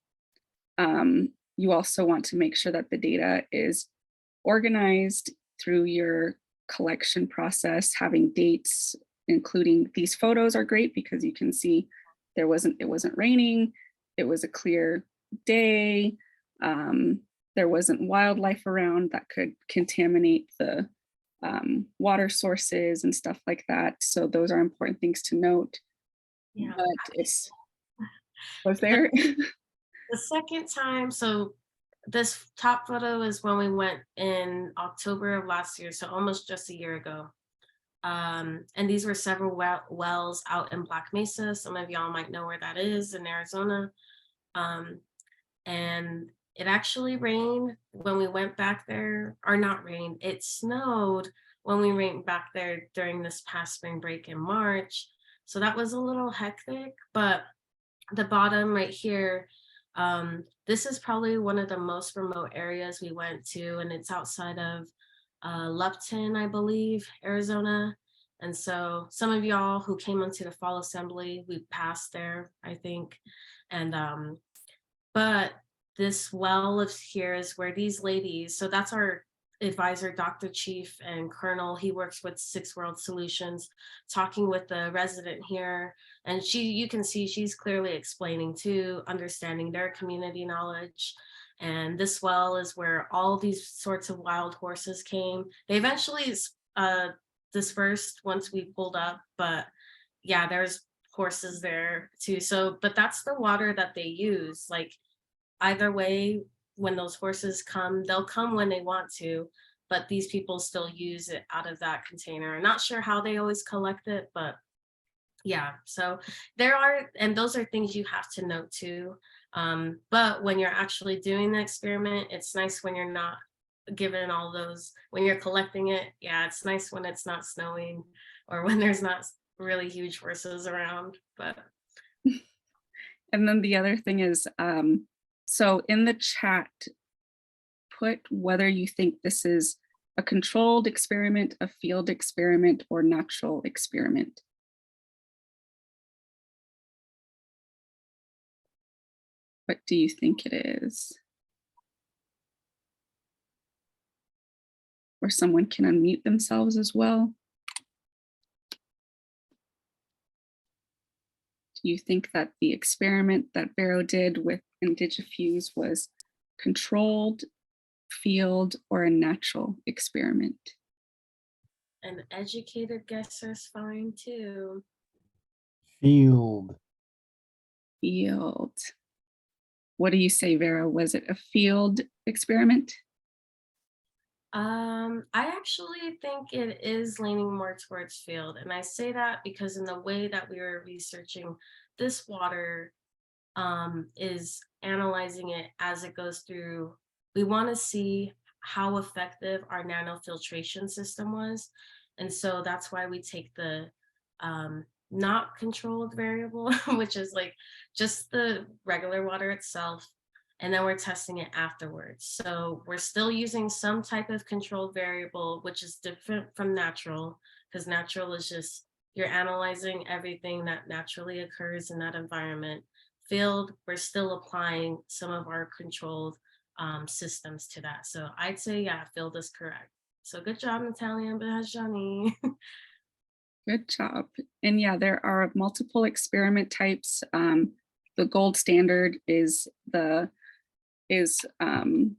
You also want to make sure that the data is organized through your collection process, having dates, including these photos are great because you can see it wasn't raining, it was a clear day, there wasn't wildlife around that could contaminate the water sources and stuff like that. So those are important things to note. Yeah. But was there? The second time, so this top photo is when we went in October of last year, so almost just a year ago. And these were several wells out in Black Mesa. Some of y'all might know where that is in Arizona. And it actually rained when we went back there, or not rained, it snowed when we went back there during this past spring break in March. So that was a little hectic, but the bottom right here, this is probably one of the most remote areas we went to, and it's outside of Lupton, I believe, Arizona. And so some of y'all who came onto the fall assembly, we passed there, I think. And but this well of here is where these ladies, so that's our advisor, Dr. Chief and Colonel. He works with Six World Solutions, talking with the resident here. And you can see she's clearly explaining too, understanding their community knowledge. And this well is where all these sorts of wild horses came. They eventually dispersed once we pulled up, but yeah, there's horses there too. So, but that's the water that they use. Like either way, when those horses come, they'll come when they want to, but these people still use it out of that container. I'm not sure how they always collect it, but yeah, so there are, and those are things you have to note too. But when you're actually doing the experiment, it's nice when you're not given all those, when you're collecting it. Yeah, it's nice when it's not snowing or when there's not really huge horses around, but. And then the other thing is, so in the chat, put whether you think this is a controlled experiment, a field experiment, or natural experiment. What do you think it is? Or someone can unmute themselves as well. Do you think that the experiment that Vero did with Indigifuse was controlled, field, or a natural experiment? An educated guesser is fine too. Field. Field. What do you say, Vera? Was it a field experiment? I actually think it is leaning more towards field. And I say that because in the way that we were researching this water, is analyzing it as it goes through. We want to see how effective our nanofiltration system was. And so that's why we take the not controlled variable, which is like just the regular water itself. And then we're testing it afterwards. So we're still using some type of controlled variable, which is different from natural, because natural is just, you're analyzing everything that naturally occurs in that environment. Field, we're still applying some of our controlled systems to that. So I'd say, yeah, field is correct. So good job, Natalia and Bajani. Good job. And yeah, there are multiple experiment types. The gold standard is I'm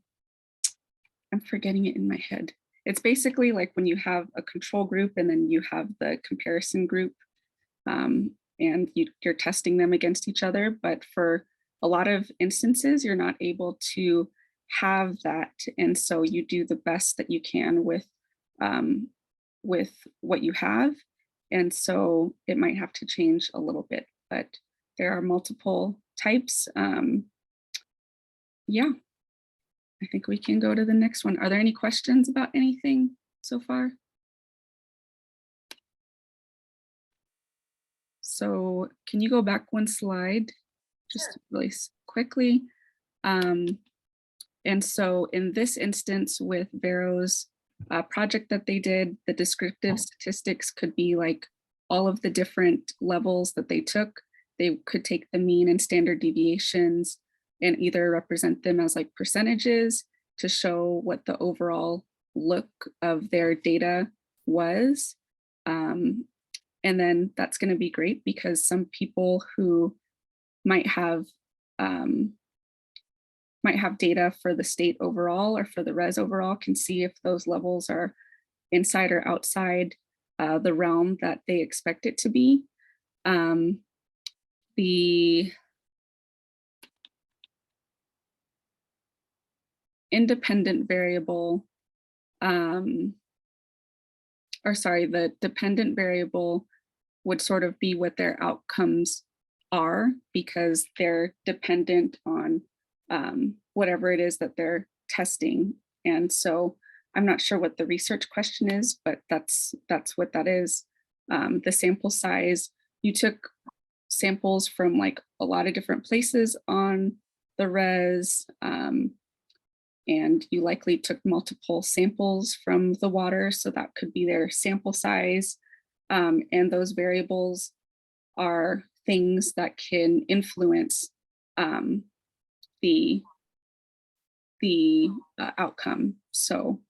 forgetting it in my head. It's basically like when you have a control group and then you have the comparison group, and you're testing them against each other. But for a lot of instances, you're not able to have that. And so you do the best that you can with what you have. And so it might have to change a little bit, but there are multiple types. Yeah, I think we can go to the next one. Are there any questions about anything so far? So can you go back one slide, just really quickly? And so in this instance with Vero's project that they did, the descriptive statistics could be like all of the different levels that they took. They could take the mean and standard deviations and either represent them as like percentages to show what the overall look of their data was. And then that's going to be great because some people who might have data for the state overall or for the res overall can see if those levels are inside or outside the realm that they expect it to be. independent variable, the dependent variable would sort of be what their outcomes are, because they're dependent on whatever it is that they're testing. And so I'm not sure what the research question is, but that's what that is. The sample size, you took samples from like a lot of different places on the res, and you likely took multiple samples from the water, so that could be their sample size. And those variables are things that can influence the outcome. So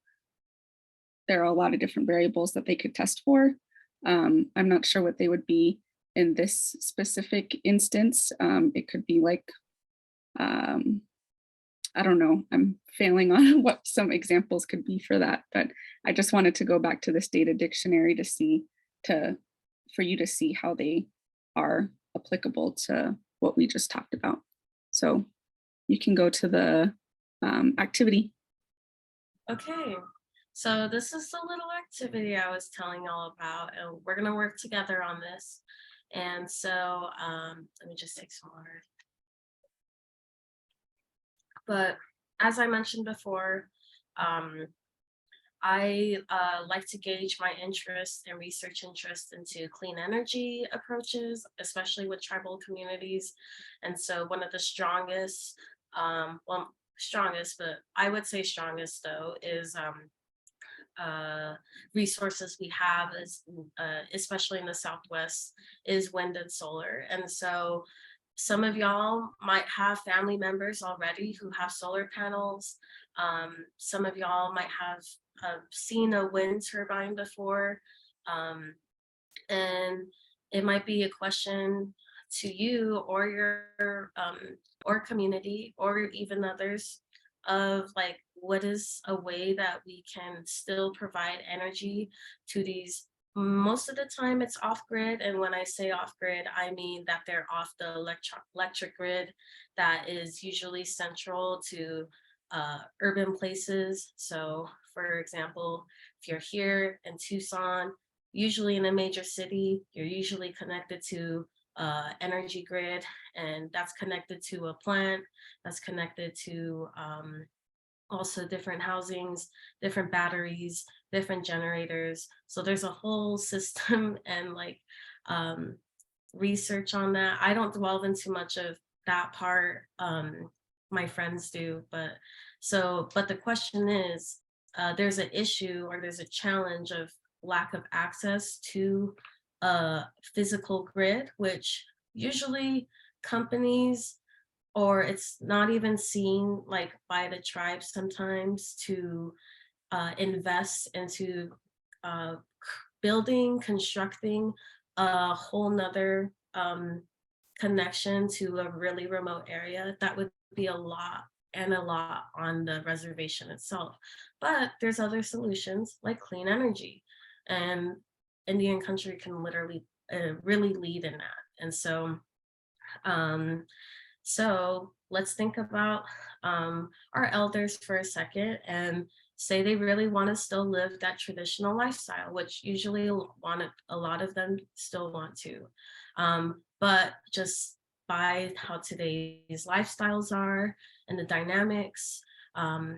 there are a lot of different variables that they could test for. I'm not sure what they would be in this specific instance. It could be like, I don't know, I'm failing on what some examples could be for that, but I just wanted to go back to this data dictionary to see, for you to see how they are applicable to what we just talked about. So you can go to the activity. Okay, so this is the little activity I was telling y'all about, and we're gonna work together on this. And so let me just take some water. But as I mentioned before, I like to gauge my interest and research interest into clean energy approaches, especially with tribal communities. And so one of the strongest, but I would say strongest though, is resources we have is, especially in the Southwest, is wind and solar. And so some of y'all might have family members already who have solar panels. Some of y'all might have seen a wind turbine before. And it might be a question to you or your or community or even others of like, what is a way that we can still provide energy to these? Most of the time it's off grid. And when I say off grid, I mean that they're off the electric grid that is usually central to urban places. So for example, if you're here in Tucson, usually in a major city, you're usually connected to energy grid, and that's connected to a plant, that's connected to also different housings, different batteries, different generators. So there's a whole system and like research on that. I don't delve into much of that part. My friends do, but the question is, there's an issue or there's a challenge of lack of access to a physical grid, which usually companies, or it's not even seen like by the tribe sometimes, to invest into constructing a whole nother connection to a really remote area. That would be a lot on the reservation itself. But there's other solutions like clean energy, and Indian country can literally really lead in that. And so let's think about our elders for a second and say they really want to still live that traditional lifestyle, which usually a lot of them still want to. But just by how today's lifestyles are and the dynamics,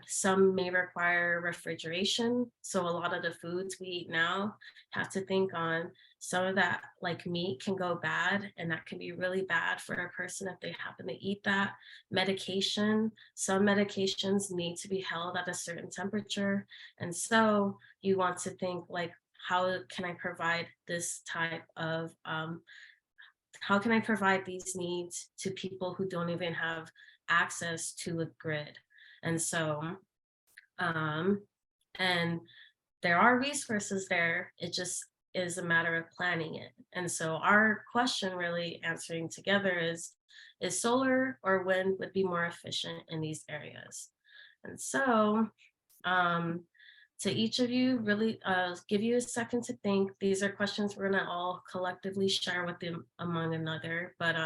some may require refrigeration. So a lot of the foods we eat now have to think on, some of that like meat can go bad, and that can be really bad for a person if they happen to eat that. Medication, some medications need to be held at a certain temperature. And so you want to think like, how can I provide this type of, how can I provide these needs to people who don't even have access to a grid? And so, and there are resources there, it just is a matter of planning it. And so our question really answering together is solar or wind would be more efficient in these areas? And so to each of you, really give you a second to think. These are questions we're gonna all collectively share with them among another, but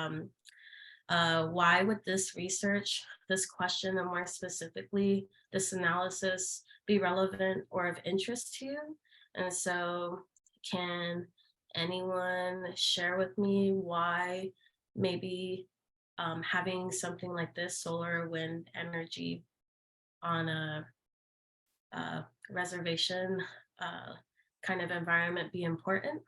why would this research, this question, and more specifically, this analysis be relevant or of interest to you? And so can anyone share with me why maybe having something like this, solar or wind energy on a reservation kind of environment be important?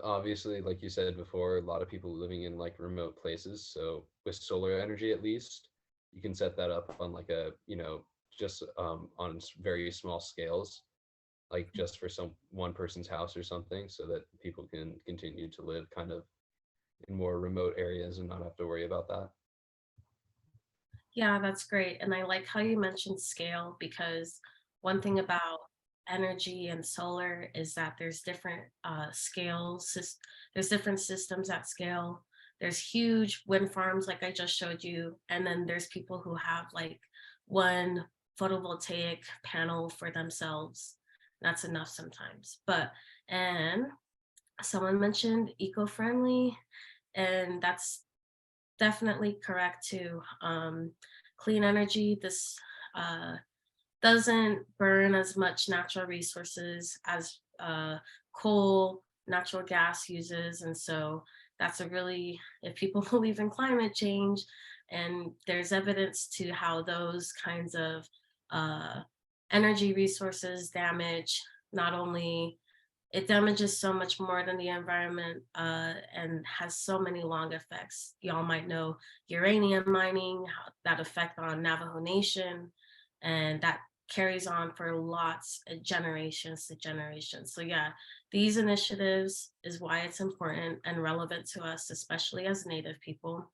Obviously, like you said before, a lot of people living in like remote places. So with solar energy, at least, you can set that up on like a, just on very small scales, like just for one person's house or something, so that people can continue to live kind of in more remote areas and not have to worry about that. Yeah, that's great. And I like how you mentioned scale, because one thing about energy and solar is that there's different scales, there's different systems at scale. There's huge wind farms, like I just showed you. And then there's people who have like one photovoltaic panel for themselves. That's enough sometimes. And someone mentioned eco-friendly, and that's definitely correct too. Clean energy, this doesn't burn as much natural resources as coal, natural gas uses. And so that's a really, if people believe in climate change, and there's evidence to how those kinds of energy resources damage, not only it damages so much more than the environment and has so many long effects. Y'all might know uranium mining, that effect on Navajo Nation, and that carries on for lots of generations to generations. So yeah, these initiatives is why it's important and relevant to us, especially as Native people.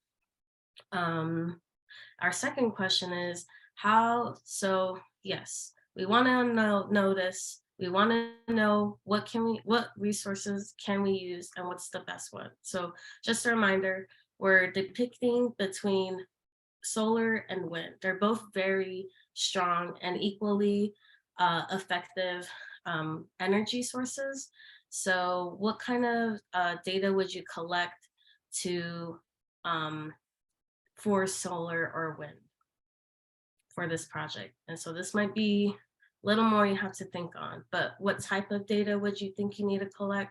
Our second question is how, so yes, we want to know this. We want to know what resources can we use and what's the best one. So just a reminder, we're depicting between solar and wind. They're both very strong and equally effective energy sources. So what kind of data would you collect to for solar or wind for this project? And so this might be a little more you have to think on, but what type of data would you think you need to collect?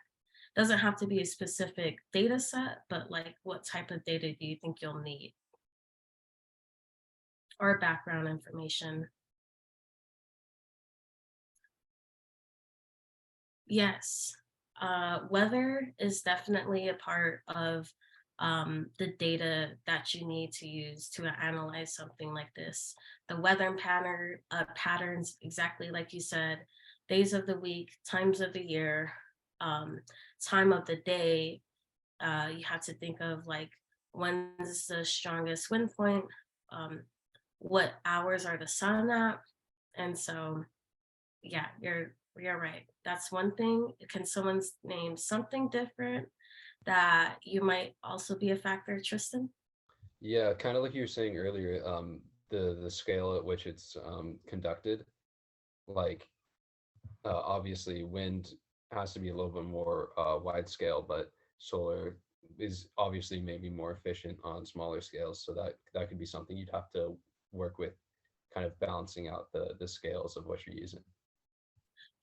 Doesn't have to be a specific data set, but like what type of data do you think you'll need? Or background information? Yes, weather is definitely a part of the data that you need to use to analyze something like this. The weather patterns, exactly like you said, days of the week, times of the year, time of the day. You have to think of like when's the strongest wind point, what hours are the sun at, and so yeah, you're right. That's one thing. Can someone's name something different that you might also be a factor, Tristan? Yeah, kind of like you were saying earlier, the scale at which it's conducted, like obviously wind has to be a little bit more wide scale, but solar is obviously maybe more efficient on smaller scales. So that could be something you'd have to work with, kind of balancing out the scales of what you're using.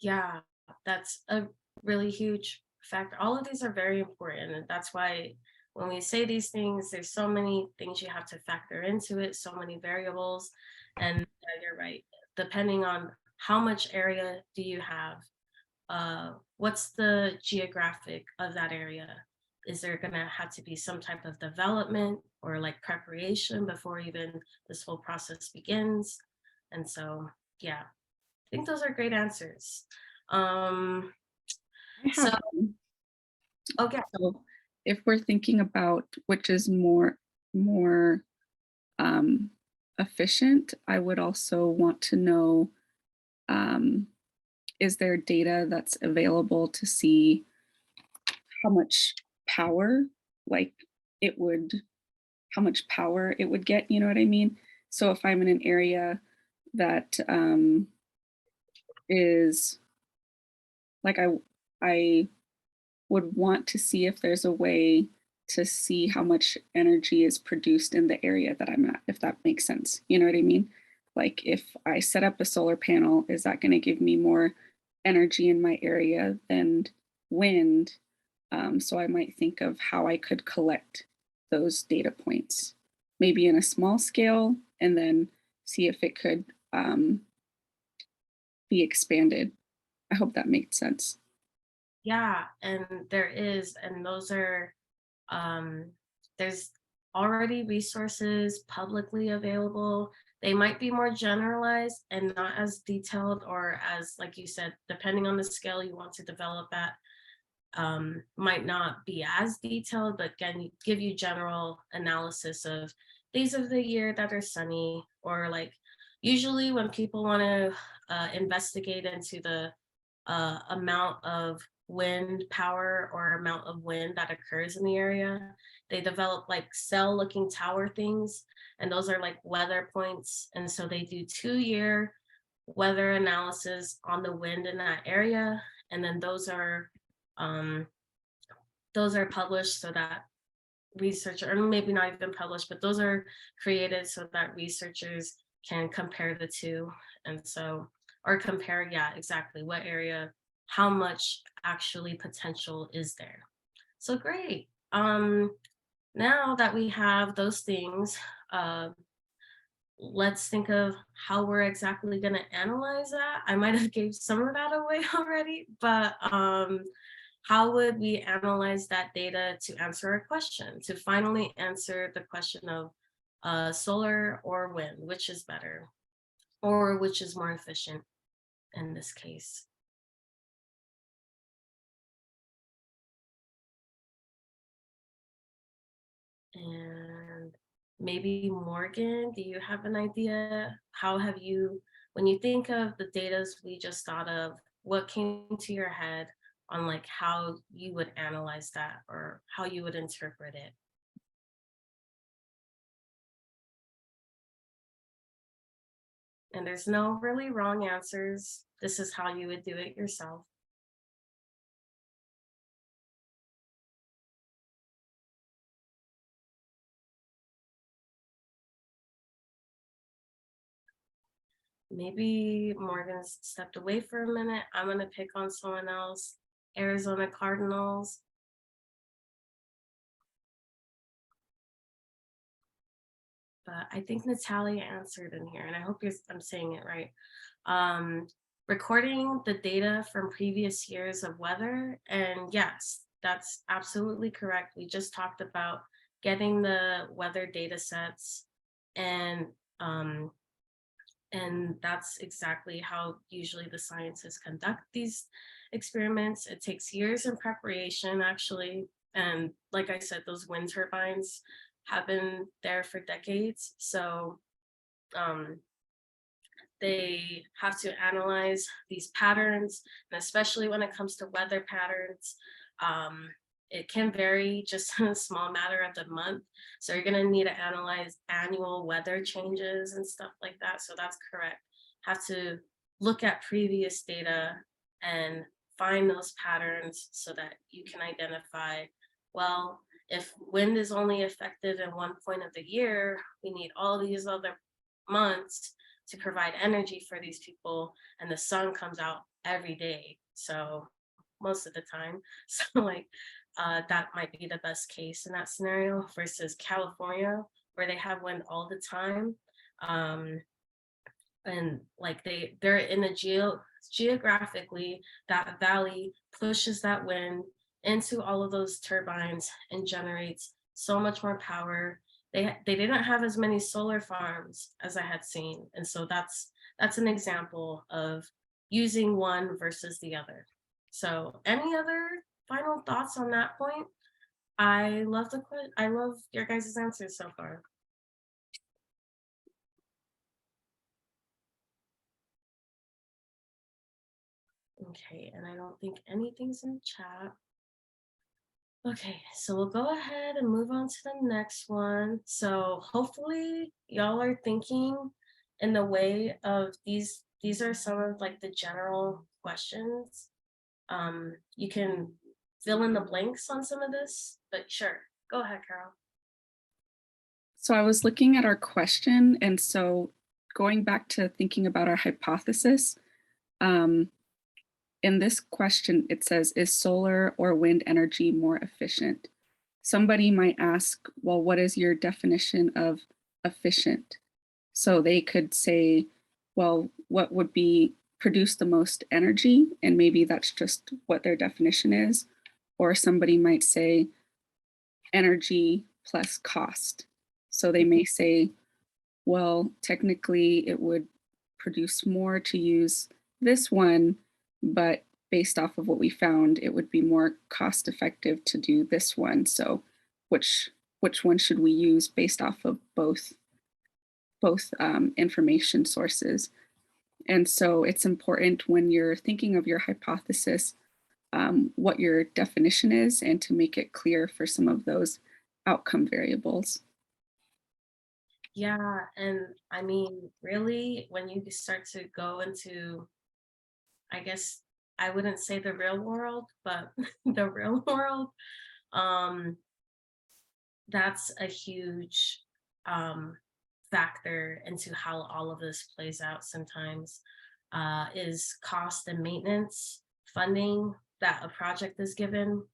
Yeah, that's a really huge factor. All of these are very important. And that's why when we say these things, there's so many things you have to factor into it, so many variables. And you're right. Depending on how much area do you have, what's the geographic of that area? Is there gonna have to be some type of development or like preparation before even this whole process begins? And so, yeah, I think those are great answers. I So, have one. okay. So if we're thinking about which is more efficient, I would also want to know, is there data that's available to see how much power, like how much power it would get, you know what I mean? So if I'm in an area that is like I would want to see if there's a way to see how much energy is produced in the area that I'm at, if that makes sense. You know what I mean? Like if I set up a solar panel, is that going to give me more energy in my area than wind? So I might think of how I could collect those data points, maybe in a small scale, and then see if it could be expanded. I hope that made sense. Yeah, and there is, and those are, there's already resources publicly available. They might be more generalized and not as detailed, or as, like you said, depending on the scale you want to develop at, might not be as detailed, but again, give you general analysis of days of the year that are sunny, or like usually when people want to investigate into the amount of wind power or amount of wind that occurs in the area, they develop like cell looking tower things, and those are like weather points. And so they do 2-year weather analysis on the wind in that area, and then um, those are published so that researcher, or maybe not even published, but those are created so that researchers can compare the two. And so, or compare, yeah, exactly, what area, how much actually potential is there. So great. Now that we have those things, uh, let's think of how we're exactly going to analyze that. I might have gave some of that away already, but how would we analyze that data to answer a question, to finally answer the question of solar or wind, which is better, or which is more efficient in this case? And maybe Morgan, do you have an idea? How have you, when you think of the data we just thought of, what came to your head on like how you would analyze that or how you would interpret it? And there's no really wrong answers. This is how you would do it yourself. Maybe Morgan's stepped away for a minute. I'm gonna pick on someone else. Arizona Cardinals. But I think Natalia answered in here, and I hope I'm saying it right. Recording the data from previous years of weather, and yes, that's absolutely correct. We just talked about getting the weather data sets, and that's exactly how usually the scientists conduct these experiments. It takes years in preparation, actually. And like I said, those wind turbines have been there for decades. So they have to analyze these patterns, and especially when it comes to weather patterns, it can vary just in a small matter of the month. So you're gonna need to analyze annual weather changes and stuff like that. So that's correct. Have to look at previous data and find those patterns so that you can identify, well, if wind is only effective in one point of the year, we need all these other months to provide energy for these people, and the sun comes out every day. So most of the time. So like that might be the best case in that scenario versus California, where they have wind all the time. And like they're in a geographically, that valley pushes that wind into all of those turbines and generates so much more power. They didn't have as many solar farms as I had seen, and so that's an example of using one versus the other. So any other final thoughts on that point? I love your guys' answers so far. Okay, and I don't think anything's in the chat. Okay, so we'll go ahead and move on to the next one. So hopefully y'all are thinking in the way of these these are some of like the general questions. You can fill in the blanks on some of this, but sure, go ahead, Carol. So I was looking at our question, and so going back to thinking about our hypothesis, in this question, it says, is solar or wind energy more efficient? Somebody might ask, well, what is your definition of efficient? So they could say, well, what would be produce the most energy? And maybe that's just what their definition is. Or somebody might say energy plus cost. So they may say, well, technically it would produce more to use this one, but based off of what we found, it would be more cost effective to do this one. So which one should we use based off of both information sources? And so it's important when you're thinking of your hypothesis, what your definition is, and to make it clear for some of those outcome variables. Yeah, and I mean, really, when you start to go into, I guess I wouldn't say the real world, but the real world, that's a huge factor into how all of this plays out sometimes, is cost and maintenance funding that a project is given.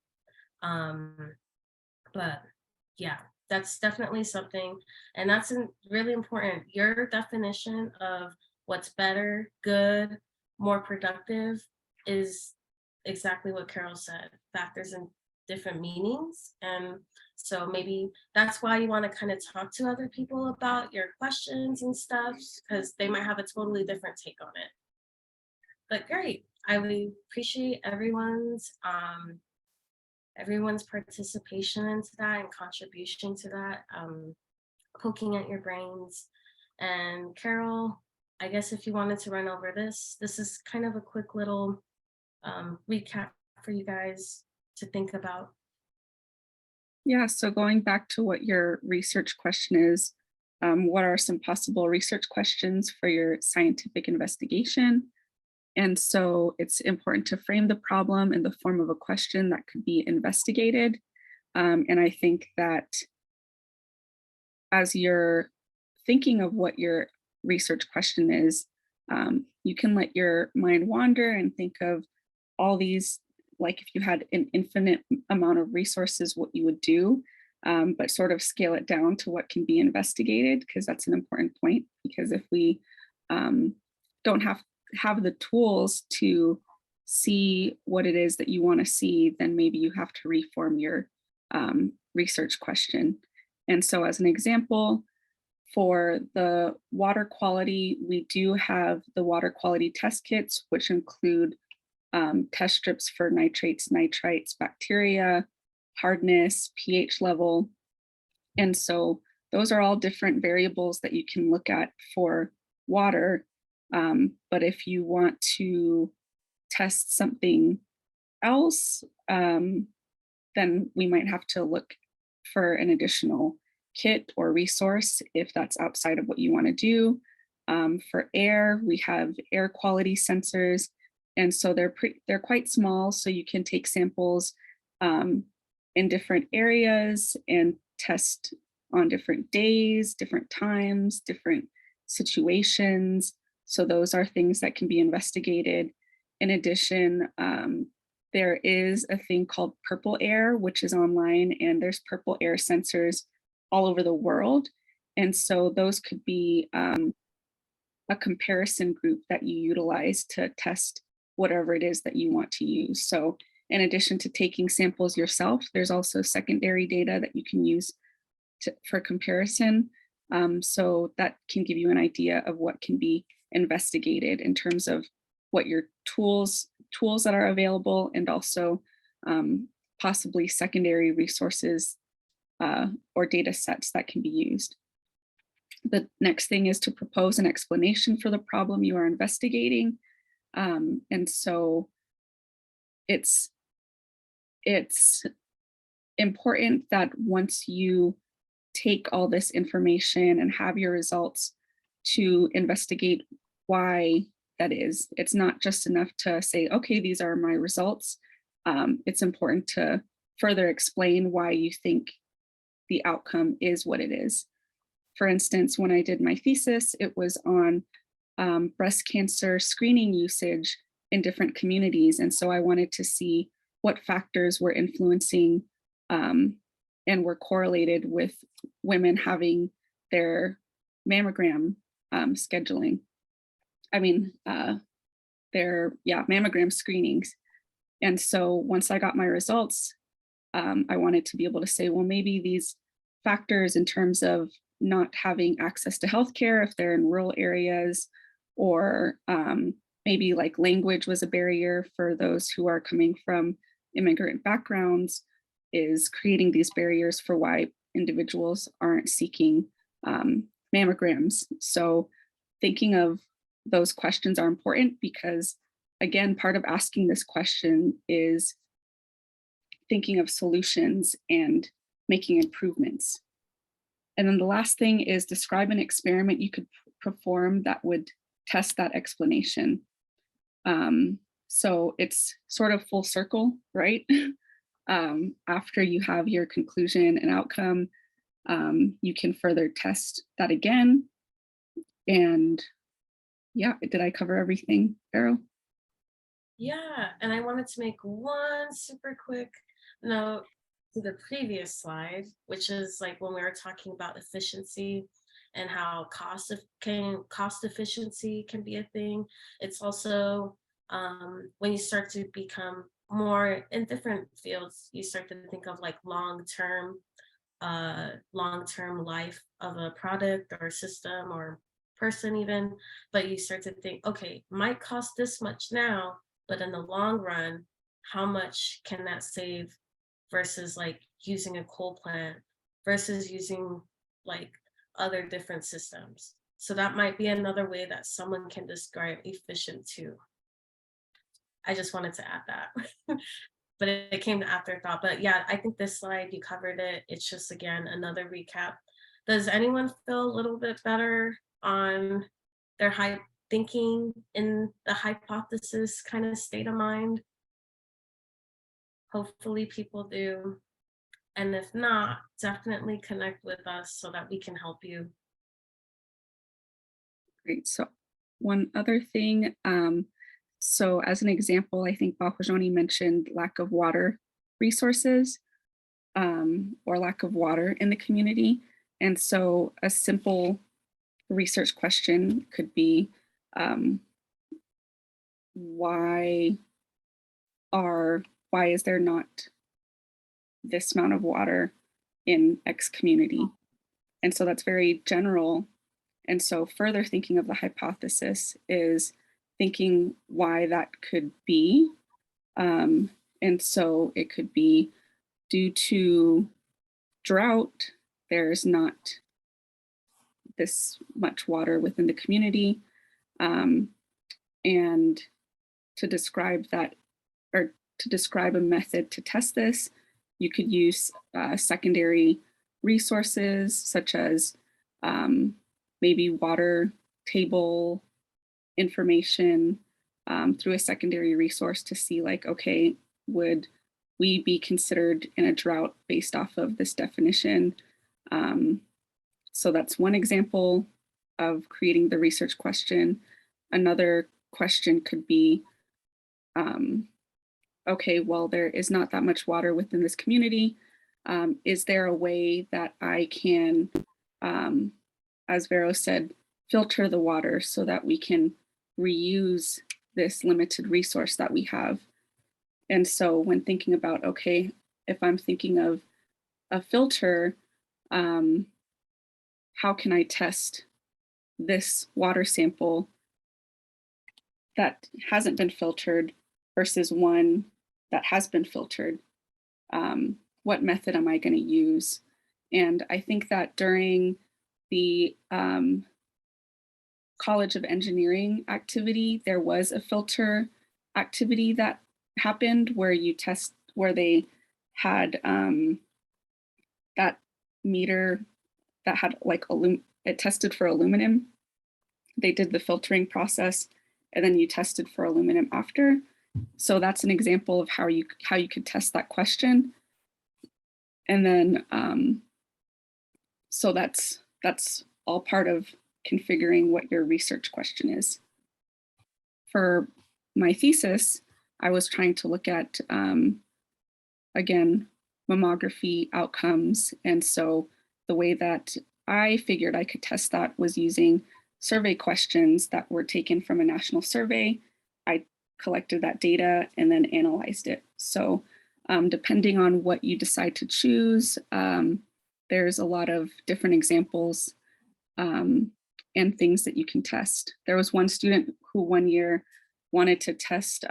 But yeah, that's definitely something, and that's really important. Your definition of what's better, good, more productive is exactly what Carol said, factors in different meanings. And so maybe that's why you want to kind of talk to other people about your questions and stuff, because they might have a totally different take on it. But great, I would appreciate everyone's participation into that and contribution to that, poking at your brains. And Carol, I guess if you wanted to run over this is kind of a quick little recap for you guys to think about. Yeah, so going back to what your research question is, what are some possible research questions for your scientific investigation? And so it's important to frame the problem in the form of a question that could be investigated. And I think that as you're thinking of what your research question is, you can let your mind wander and think of all these, like if you had an infinite amount of resources, what you would do, but sort of scale it down to what can be investigated, because that's an important point. Because if we don't have the tools to see what it is that you want to see, then maybe you have to reform your research question. And so as an example, for the water quality, we do have the water quality test kits, which include test strips for nitrates, nitrites, bacteria, hardness, pH level. And so those are all different variables that you can look at for water. But if you want to test something else, then we might have to look for an additional kit or resource if that's outside of what you want to do. For air, we have air quality sensors, and so they're quite small, so you can take samples in different areas and test on different days, different times, different situations. So those are things that can be investigated. In addition, there is a thing called Purple Air, which is online, and there's purple air sensors all over the world. And so those could be a comparison group that you utilize to test whatever it is that you want to use. So in addition to taking samples yourself, there's also secondary data that you can use for comparison. So that can give you an idea of what can be investigated in terms of what your tools that are available, and also possibly secondary resources or data sets that can be used. The next thing is to propose an explanation for the problem you are investigating. And so it's important that once you take all this information and have your results, to investigate why that is. It's not just enough to say, okay, these are my results. It's important to further explain why you think the outcome is what it is. For instance, when I did my thesis, it was on breast cancer screening usage in different communities. And so I wanted to see what factors were influencing and were correlated with women having their mammogram scheduling. I mean, their mammogram screenings. And so once I got my results, I wanted to be able to say, well, maybe these factors in terms of not having access to healthcare if they're in rural areas, or maybe like language was a barrier for those who are coming from immigrant backgrounds, is creating these barriers for why individuals aren't seeking mammograms. So thinking of those questions are important because, again, part of asking this question is thinking of solutions and making improvements. And then the last thing is describe an experiment you could perform that would test that explanation. So it's sort of full circle, right? After you have your conclusion and outcome, you can further test that again. And yeah, did I cover everything, Vero? Yeah, and I wanted to make one super quick note to the previous slide, which is like when we were talking about efficiency and how cost efficiency can be a thing. It's also when you start to become more in different fields, you start to think of like long-term life of a product or system or person even, but you start to think, okay, might cost this much now, but in the long run, how much can that save versus like using a coal plant versus using like other different systems. So that might be another way that someone can describe efficient too. I just wanted to add that. But it came to afterthought. But yeah, I think this slide, you covered it. It's just, again, another recap. Does anyone feel a little bit better on their thinking in the hypothesis kind of state of mind? Hopefully people do. And if not, definitely connect with us so that we can help you. Great. So one other thing, so as an example, I think Bahwajani mentioned lack of water resources or lack of water in the community. And so a simple research question could be, why is there not this amount of water in X community? And so that's very general. And so further thinking of the hypothesis is thinking why that could be. And so it could be due to drought, there's not this much water within the community. And to describe that, or to describe a method to test this, you could use secondary resources such as maybe water table information through a secondary resource to see like, okay, would we be considered in a drought based off of this definition? So that's one example of creating the research question. Another question could be, okay, well, there is not that much water within this community. Is there a way that I can, as Vero said, filter the water so that we can reuse this limited resource that we have? And so when thinking about, okay, if I'm thinking of a filter, how can I test this water sample that hasn't been filtered versus one that has been filtered? What method am I going to use? And I think that during the College of Engineering activity, there was a filter activity that happened where they had that meter that had like it tested for aluminum. They did the filtering process and then you tested for aluminum after. So that's an example of how you could test that question. And then, so that's all part of configuring what your research question is. For my thesis, I was trying to look at, again, mammography outcomes. And so the way that I figured I could test that was using survey questions that were taken from a national survey. I collected that data and then analyzed it. So depending on what you decide to choose, there's a lot of different examples and things that you can test. There was one student who one year wanted to test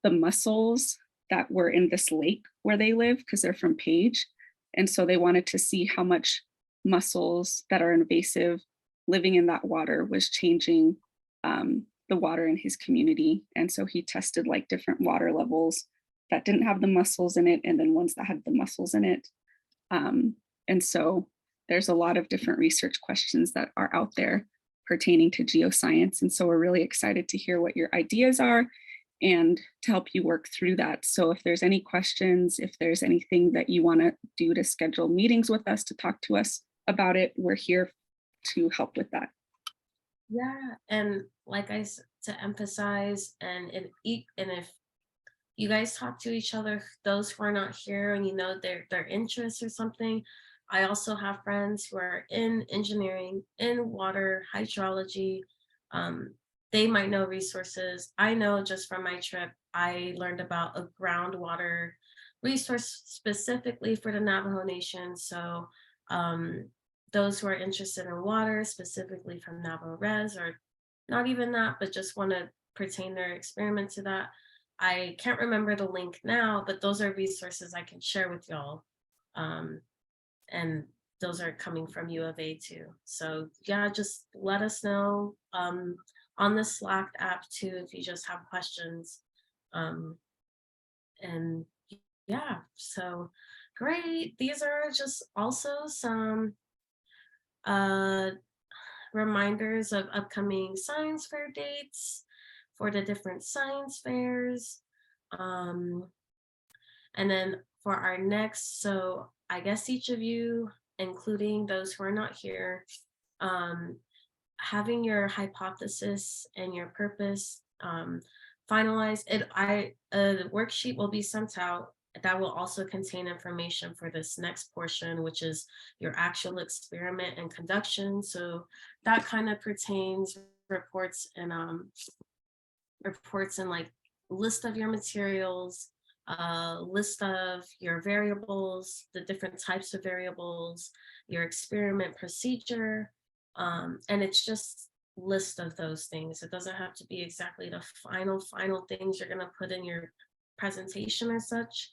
the mussels that were in this lake where they live, because they're from Page. And so they wanted to see how much mussels that are invasive living in that water was changing the water in his community. And so he tested like different water levels that didn't have the mussels in it, and then ones that had the mussels in it. And so there's a lot of different research questions that are out there pertaining to geoscience. And so we're really excited to hear what your ideas are and to help you work through that. So if there's any questions, if there's anything that you want to do to schedule meetings with us to talk to us about it, we're here to help with that. Yeah, and like I said, to emphasize, and if you guys talk to each other, those who are not here, and you know their interests or something, I also have friends who are in engineering, in water, hydrology. They might know resources. I know just from my trip, I learned about a groundwater resource specifically for the Navajo Nation. So those who are interested in water, specifically from Navajo Res, or not even that, but just want to pertain their experiment to that. I can't remember the link now, but those are resources I can share with y'all. And those are coming from U of A too. So yeah, just let us know on the Slack app too, if you just have questions. And yeah, so great. These are just also some reminders of upcoming science fair dates for the different science fairs. And then for our next, so I guess each of you, including those who are not here, having your hypothesis and your purpose finalized. The worksheet will be sent out that will also contain information for this next portion, which is your actual experiment and conduction. So that kind of pertains reports and like list of your materials, list of your variables, the different types of variables, your experiment procedure, and it's just list of those things. It doesn't have to be exactly the final things you're going to put in your presentation or such,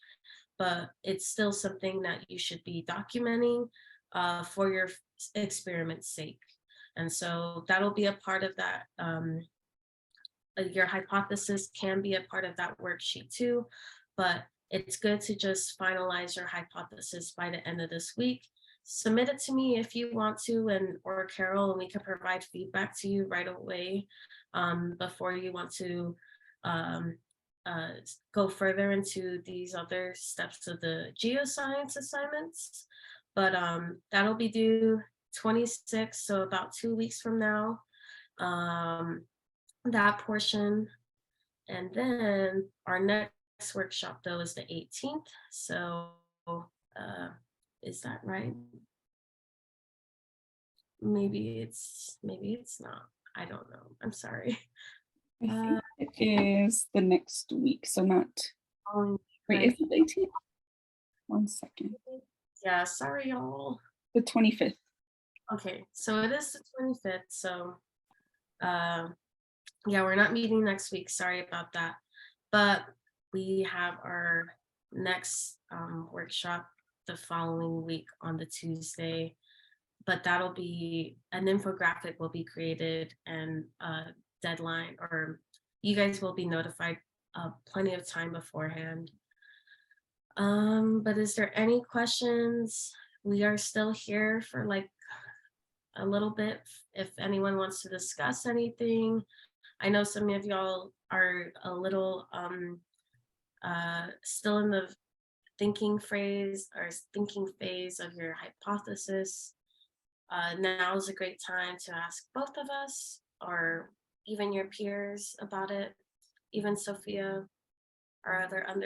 but it's still something that you should be documenting for your experiment's sake. And so that'll be a part of that. Your hypothesis can be a part of that worksheet too, but it's good to just finalize your hypothesis by the end of this week. Submit it to me if you want to, or Carol, and we can provide feedback to you right away before you want to go further into these other steps of the geoscience assignments. But that'll be due 26th, so about 2 weeks from now. That portion. And then our next workshop though is the 18th. So is that right? Maybe it's not. I don't know. I'm sorry. I think it is the next week, so not. Wait, is it the 18th? 1 second. Yeah, sorry, y'all. The 25th. Okay, so it is the 25th. So yeah, we're not meeting next week. Sorry about that. But we have our next workshop the following week on the Tuesday. But that'll be an infographic will be created, and a deadline, or you guys will be notified plenty of time beforehand. But is there any questions? We are still here for like a little bit if anyone wants to discuss anything. I know some of y'all are a little still in the thinking phase of your hypothesis. Now is a great time to ask both of us or even your peers about it, even Sophia, our other undergrad